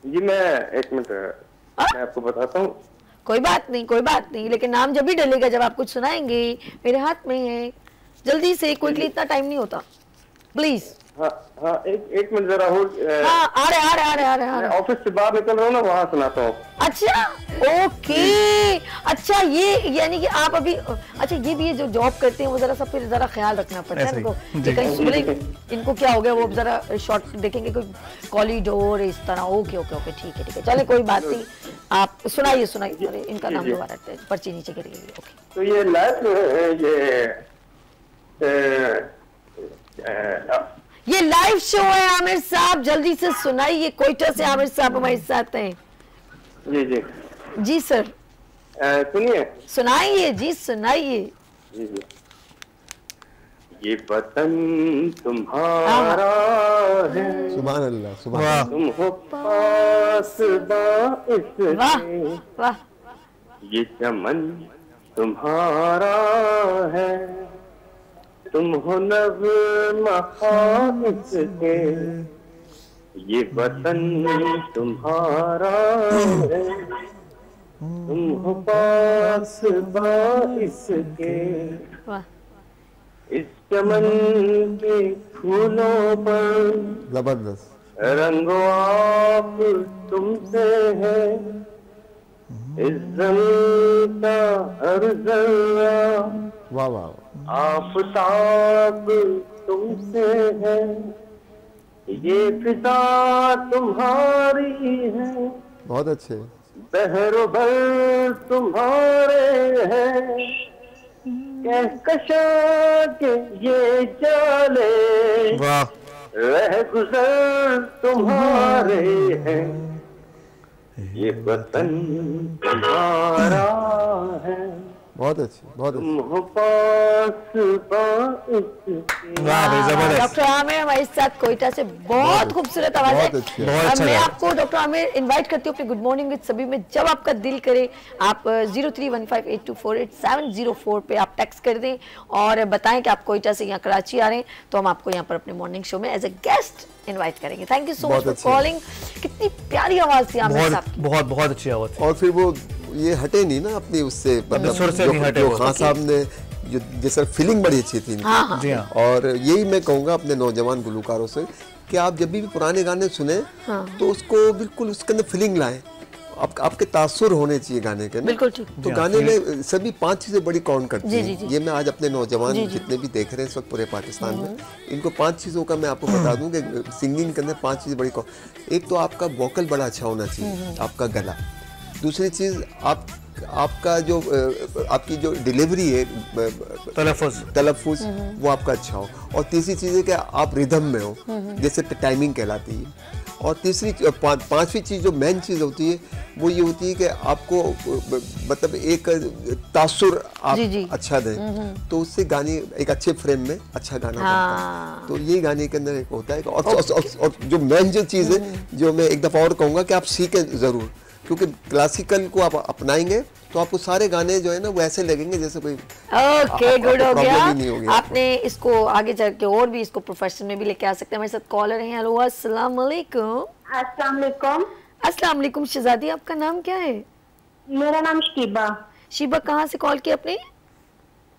जी, मैं एक मिनट मैं आपको बताता हूँ। कोई बात नहीं, कोई बात नहीं, लेकिन नाम जब भी डलेगा जब आप कुछ सुनाएंगे, मेरे हाथ में है, जल्दी से, क्विकली, इतना टाइम नहीं होता, प्लीज। हाँ हाँ, एक मिनट जरा होल्ड। हाँ, आ रहे ऑफिस से बाहर निकल रहा हूँ ना, वहाँ सुनाता हूँ। अच्छा, ओके। अच्छा, ये यानी कि आप अभी, अच्छा ये भी, ये जो जॉब करते हैं वो जरा सा फिर जरा ख्याल रखना पड़ता है इनको कि कहीं सुने इनको क्या हो गया, वो जरा शॉर्ट देखेंगे कोई कॉरिडोर इस तरह। ओके ओके ओके, ठीक है चले, कोई बात नहीं। आप सुनाइए। अरे इनका नाम दोबारा पर्ची नीचे गिर गई। ओके, तो ये ये लाइव शो है आमिर साहब, जल्दी से सुनाइए। कोयटा से आमिर साहब हमारे साथ हैं। जी सर, सुनिए, सुनाइए जी, सुनाइए। जी। ये वतन तुम्हारा है, सुभान अल्लाह, सुभान, तुम हो पासबा इसके, वाह, ये चमन तुम्हारा है, तुम हो नग़्मा इसके, ये वतन तुम्हारा है, तुम हो पासबा इसके, इस चमन के फूलों पर जबरदस्त रंगो आप तुमसे है, इस ज़मीन का हर ज़र्रा, वाह वाह, आफ़ताब तुमसे है, ये फिज़ा तुम्हारी है, बहुत अच्छे, बहरो भर तुम्हारे हैं, कहकशा के ये जाले, रह गुजर तुम्हारे हैं, ये वतन तुम्हारा है, बहुत अच्छी, बहुत अच्छी। डॉक्टर आमिर हमारे साथ कोयटा से, बहुत खूबसूरत आवाज है। मैं आपको डॉक्टर आमिर इनवाइट करती हूँ अपने गुड मॉर्निंग विद सभी में। जब आपका दिल करे आप 0315824870 पे आप टेक्स्ट कर दें और बताएं कि आप कोयटा से यहाँ कराची आ रहे हैं, तो हम आपको यहाँ पर अपने मॉर्निंग शो में एज ए गेस्ट इनवाइट करेंगे। Thank you so much for calling. कितनी प्यारी आवाज थी आमिर साहब की, बहुत अच्छी आवाज। और फिर वो ये हटे नहीं ना अपनी उससे, मतलब खान साहब ने जो जैसा फीलिंग बड़ी अच्छी थी। और यही मैं कहूँगा अपने नौजवान गुलकारों से कि आप जब भी पुराने गाने सुने तो उसको बिल्कुल उसके अंदर फीलिंग लाएं। आपके तासुर होने चाहिए गाने के, बिल्कुल ठीक। तो गाने में सभी 5 चीजें बड़ी काउंट करती हैं। ये मैं आज अपने नौजवान जितने भी देख रहे हैं इस वक्त पूरे पाकिस्तान में, इनको 5 चीज़ों का मैं आपको बता दूं कि सिंगिंग के अंदर 5 चीज़ें बड़ी एक तो आपका वोकल बड़ा अच्छा होना चाहिए, आपका गला। दूसरी चीज़ आपका जो आपकी जो डिलीवरी है, तलफ़ुज़ वो आपका अच्छा हो। और तीसरी चीज़ है कि आप रिदम में हो, जैसे टाइमिंग कहलाती है। और तीसरी 5वीं चीज़ जो मेन चीज़ होती है वो ये होती है कि आपको मतलब एक तासुर आप अच्छा दें, तो उससे गाने एक अच्छे फ्रेम में अच्छा गाना बनता है। तो ये गाने के अंदर एक होता है। और जो मेन जो चीज़ है जो मैं एक दफ़ा और कहूँगा कि आप सीखें ज़रूर, क्योंकि क्लासिकल को आप अपनाएंगे तो आपको सारे गाने जो है ना वो ऐसे लगेंगे जैसे कोई गुड हो गया। आपने इसको आगे चल के और भी इसको प्रोफेशन में भी लेके आ सकते हैं। हमारे साथ कॉलर हैं। हेलो, अस्सलाम वालेकुम। अस्सलाम वालेकुम। अस्सलाम वालेकुम। शहजादी, आपका नाम क्या है? मेरा नाम शीबा। शीबा, कहाँ से कॉल किया आपने?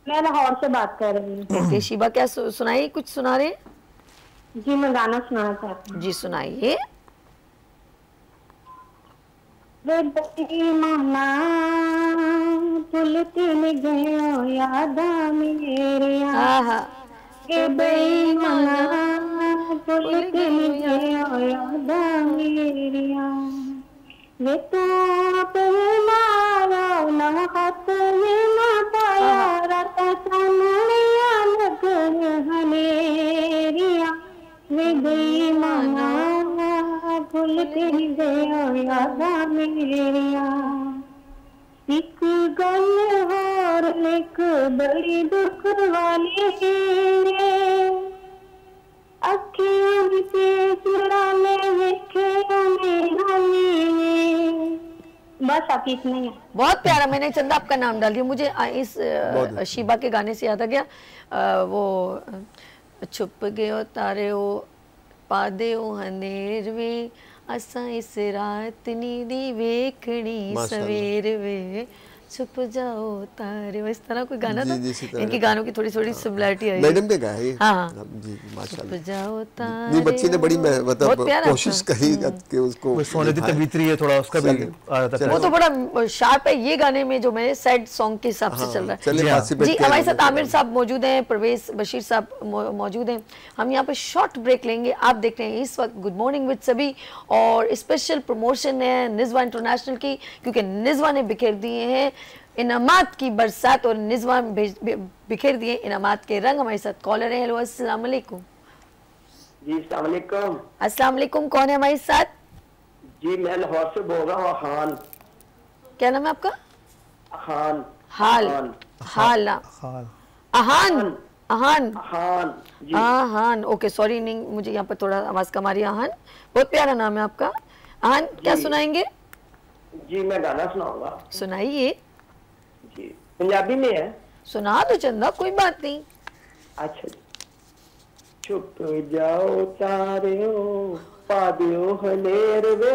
मैं लाहौर से बात कर रही हूँ। ओके शीबा, क्या सुनाइए, कुछ सुना रहे? जी मैं गाना सुनाना चाहती हूँ। जी सुनाइए। माना भूलते गयो यादा मेरिया, बेईमाना भूलते गयो यादा मेरिया, वे तो मारा ना हाथ में ना पाया, रात सामनिया लगन हनेरिया, वे बेईमाना भूलते गयो यादा मेरिया, एक गल और एक बड़ी दुख वाली है, अखियों से चुरा ले देखे बस आप इतना ही है। बहुत प्यारा। मैंने चंदा आपका नाम डाल दिया। मुझे इस शीबा के गाने से याद आ गया, वो छुप गयो तारे ओ पादे ओ हनेर वे, असा इस रात नी दी वेखनी सवेर वे, छुप जाओ तारे, इस तरह कोई गाना था। जी, इनके गानों की थोड़ी थोड़ी सिमिलरिटी है। मैडम ने गाया है। हाँ जी माशाल्लाह। छुप जाओ तारे। नहीं बच्ची ने बड़ी मतलब कोशिश करी कि उसको सोने दी तबीयतरी है थोड़ा, उसका भी आ रहा था। वो तो बड़ा शार्प है ये गाने में, जो मेरे सैड सॉन्ग के हिसाब से चल रहा है। जी हमारे साथ आमिर साहब मौजूद हैं, परवेज बशीर साहब मौजूद हैं। हम यहाँ पे शॉर्ट ब्रेक लेंगे। आप देख रहे हैं इस वक्त गुड मॉर्निंग विद सभी, और स्पेशल प्रमोशन है निज़वा इंटरनेशनल की, क्योंकि निज़वा ने बिखेर दिए हैं इनामात की बरसात, और निज़वा बिखेर दिए इनामात के रंग। हमारे साथ कॉलर है। हेलो अस्सलाम वालेकुम। जी अस्सलाम वालेकुम। अस्सलाम वालेकुम। कौन है हमारे साथ? जी मैं लाहौर से बोल रहा हूँ। खान। क्या नाम है आपका? खान। हाल हाल अहान अहान अहान। ओके सॉरी, नहीं मुझे यहाँ पर थोड़ा आवाज कम आ रही है। अहान बहुत प्यारा नाम है आपका। अहान क्या सुनाएंगे? जी मैं गाना सुनाऊंगा। सुनाइए। जी पंजाबी में है। सुना दो चंदा, कोई बात नहीं। अच्छा जी। चुप जाओ तारियो पा दियो हनेर वे,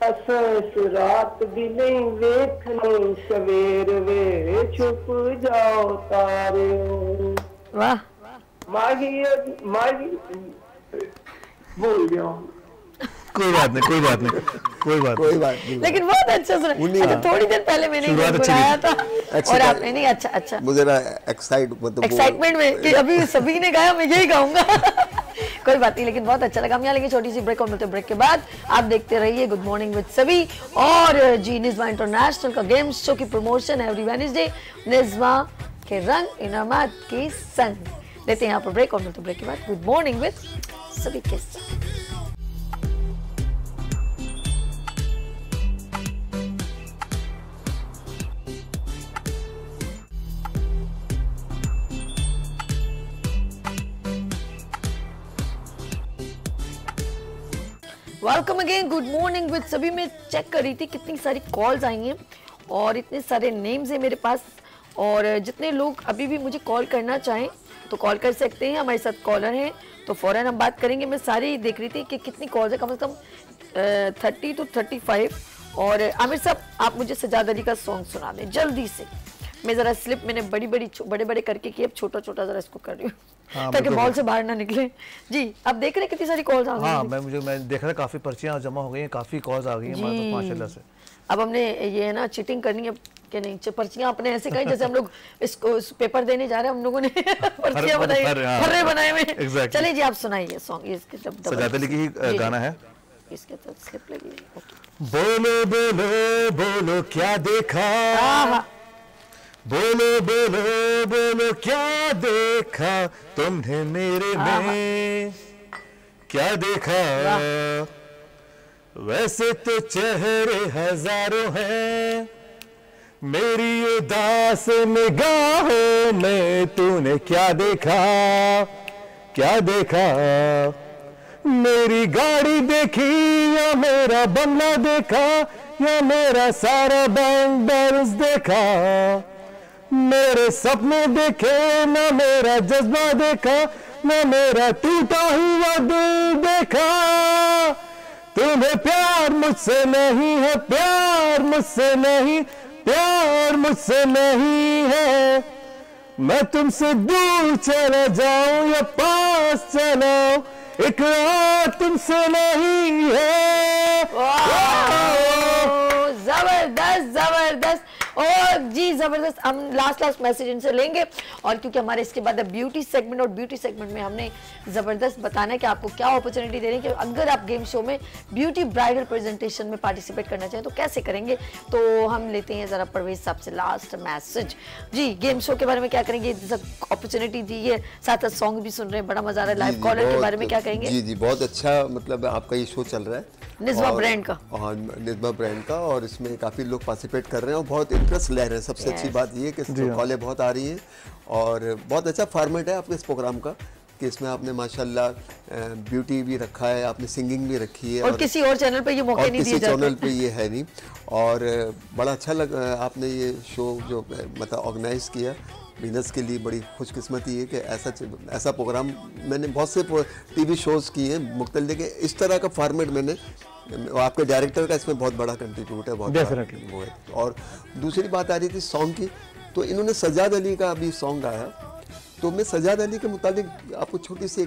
असस रात भी नहीं वेखनी सवेर वे, छुप जाओ तारियो। वाह मागी बोल गया। कोई बात नहीं, कोई बात नहीं, कोई बात नहीं। लेकिन बहुत अच्छा सुना। अच्छा थोड़ी देर पहले मैंने गुनगुनाया था और आपने नहीं। अच्छा मुझे एक्साइटमेंट में कि अभी सभी ने गाया, मैं यही गाऊंगा। कोई बात नहीं, लेकिन बहुत अच्छा लगा। हम यहाँ लेंगे छोटी सी ब्रेक, और मिलते ब्रेक के बाद आप देखते रहिए गुड मॉर्निंग विद सभी। और जी निज़वा इंटरनेशनल का गेम शो की प्रमोशन है एवरी वेडनेसडे, निज़वा के रंग इनामात के संग। लेते हैं यहाँ पर ब्रेक, और मिलते ब्रेक के बाद गुड मॉर्निंग विद सभी के साथ। Welcome again good morning with सभी। मैं चेक कर रही थी कितनी सारी कॉल्स आई हैं और इतने सारे नेम्स हैं मेरे पास, और जितने लोग अभी भी मुझे कॉल करना चाहें तो कॉल कर सकते हैं। हमारे साथ कॉलर हैं तो फ़ौरन हम बात करेंगे। मैं सारी देख रही थी कि कितनी कॉल्स है, कम से कम 30 to 35। और आमिर साहब आप मुझे सजाद अली का सॉन्ग सुना दें जल्दी से। मैं ज़रा स्लिप मैंने बड़े बड़े करके किए, अब छोटा छोटा ज़रा इसको कर रही हूँ ताकि बॉल से बाहर ना निकले। जी आप देख रहे हैं कितनी सारी कॉल्स आ गई। हाँ मैं देख रहा, काफ़ी पर्चियाँ जमा हो गई हैं, काफ़ी कॉल्स आ गई हैं माशाल्लाह से। अब हमने ये है ना चीटिंग करनी है कि नहीं, पर्चियाँ अपने ऐसे कहीं जैसे हम लोग इसको पेपर देने जा रहे हैं, हम लोगों ने पर्चियाँ बनाई, फर्रे बनाए हुए। चलिए जी आप सुनाइए सॉन्ग। इसके सजाद अली की गाना है, इसके तो स्लिप लगी। बोलो बोलो बोलो क्या देखा, बोलो बोलो बोलो क्या देखा तुमने मेरे में, क्या देखा। वैसे तो चेहरे हजारों हैं, मेरी उदास निगाहों में तूने क्या देखा, क्या देखा। मेरी गाड़ी देखी या मेरा बंगला देखा, या मेरा सारा बैंक बैलेंस देखा। मेरे सपने देखे ना मेरा जज्बा देखा, ना मेरा टूटा हुआ दिल देखा। तुम्हें प्यार मुझसे नहीं है, प्यार मुझसे नहीं, प्यार मुझसे नहीं है। मैं तुमसे दूर चला जाऊं या पास चलाऊं, इकरार तुमसे नहीं है। जबरदस्त जबरदस्त। और जी ज़बरदस्त। हम लास्ट मैसेज इनसे लेंगे, और क्योंकि हमारे इसके बाद ब्यूटी सेगमेंट, और ब्यूटी सेगमेंट में हमने ज़बरदस्त बताना है कि आपको क्या अपॉर्चुनिटी दे रहे हैं कि अगर आप गेम शो में ब्यूटी ब्राइडल प्रेजेंटेशन में पार्टिसिपेट करना चाहें तो कैसे करेंगे। तो हम लेते हैं ज़रा परवेज साहब से लास्ट मैसेज। जी गेम शो के बारे में क्या करेंगे, अपॉर्चुनिटी दी है, साथ साथ सॉन्ग भी सुन रहे हैं, बड़ा मजा आ रहा है। लाइव कॉलर के बारे में क्या कहेंगे? जी जी बहुत अच्छा, मतलब आपका ये शो चल रहा है निज़वा ब्रांड का। हाँ निज़वा ब्रांड का, और इसमें काफ़ी लोग पार्टिसिपेट कर रहे हैं और बहुत इंटरेस्ट ले रहे हैं। सबसे अच्छी बात ये है कि कॉलें बहुत आ रही हैं, और बहुत अच्छा फॉर्मेट है आपके इस प्रोग्राम का कि इसमें आपने माशाल्लाह ब्यूटी भी रखा है, आपने सिंगिंग भी रखी है, और किसी और चैनल पे ये मौके नहीं दिए जाते, किसी चैनल पे ये है नहीं। और बड़ा अच्छा लगा आपने ये शो जो मतलब ऑर्गेनाइज किया। बिजनेस के लिए बड़ी खुशकिस्मती है कि ऐसा प्रोग्राम मैंने बहुत से टीवी शोज़ किए हैं मुख्तलिफ, लेकिन इस तरह का फॉर्मेट मैंने आपके डायरेक्टर का इसमें बहुत बड़ा कंट्रीब्यूट है, बहुत डेफिनेटली वो है। और दूसरी बात आ रही थी सॉन्ग की, तो इन्होंने सज्जाद अली का अभी सॉन्ग गाया, तो मैं सज्जाद अली के मुताबिक आपको छोटी सी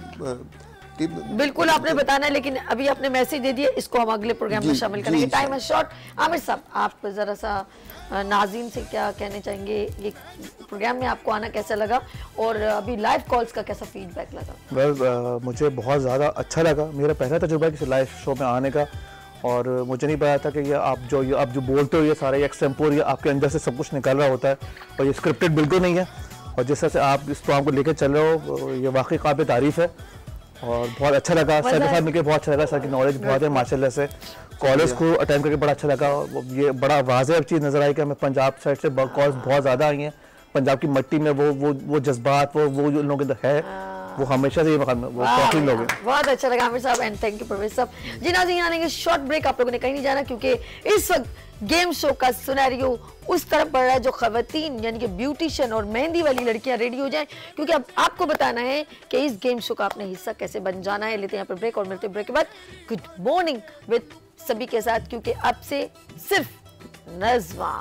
बिल्कुल आपने बताना है, लेकिन अभी आपने मैसेज दे दिया, इसको हम अगले प्रोग्राम में शामिल करेंगे। टाइम है शॉर्ट। आमिर साहब, आप जरा सा नाज़रीन से क्या कहने चाहेंगे, ये प्रोग्राम में आपको आना कैसा लगा और अभी लाइव कॉल्स का कैसा फीडबैक लगा? मुझे बहुत ज़्यादा अच्छा लगा। मेरा पहला तजुर्बा है किसी लाइव शो में आने का, और मुझे नहीं पता था कि ये आप जो बोलते हो ये सारा एक्सटेम्पोर, ये आपके अंदर से सब कुछ निकल रहा होता है और ये स्क्रिप्टेड बिल्कुल नहीं है। और जिस तरह से आप इस प्रोग्राम को लेकर चल रहे हो ये वाकई काबिल तारीफ़ है और बहुत अच्छा लगा। सर के साथ मिलकर बहुत अच्छा लगा। सर की नॉलेज बहुत है माशाल्लाह से। कॉलेज को अटेंड करके बड़ा अच्छा लगा। ये बड़ा वाज़ेह चीज़ नज़र आई कि हमें पंजाब साइड से कॉल्स बहुत ज़्यादा आई हैं। पंजाब की मिट्टी में वो जज्बात वो जो लोगों के अंदर है वो हमेशा से लोग हैं। बहुत अच्छा लगा आमिर साहब एंड थैंक यू परवेज साहब। जी नाज़रीन, आनेंगे शॉर्ट ब्रेक। आप लोगों ने कहीं नहीं जाना, क्योंकि इस वक्त गेम शो का सिनेरियो उस तरफ बढ़ रहा है जो खवातीन यानी कि ब्यूटिशियन और मेहंदी वाली लड़कियां रेडी हो जाएं, क्योंकि अब आपको बताना है कि इस गेम शो का आपने हिस्सा कैसे बन जाना है। लेते हैं यहाँ पर ब्रेक और मिलते हैं ब्रेक के बाद गुड मॉर्निंग विद सभी के साथ, क्योंकि अब से सिर्फ नज़्मा।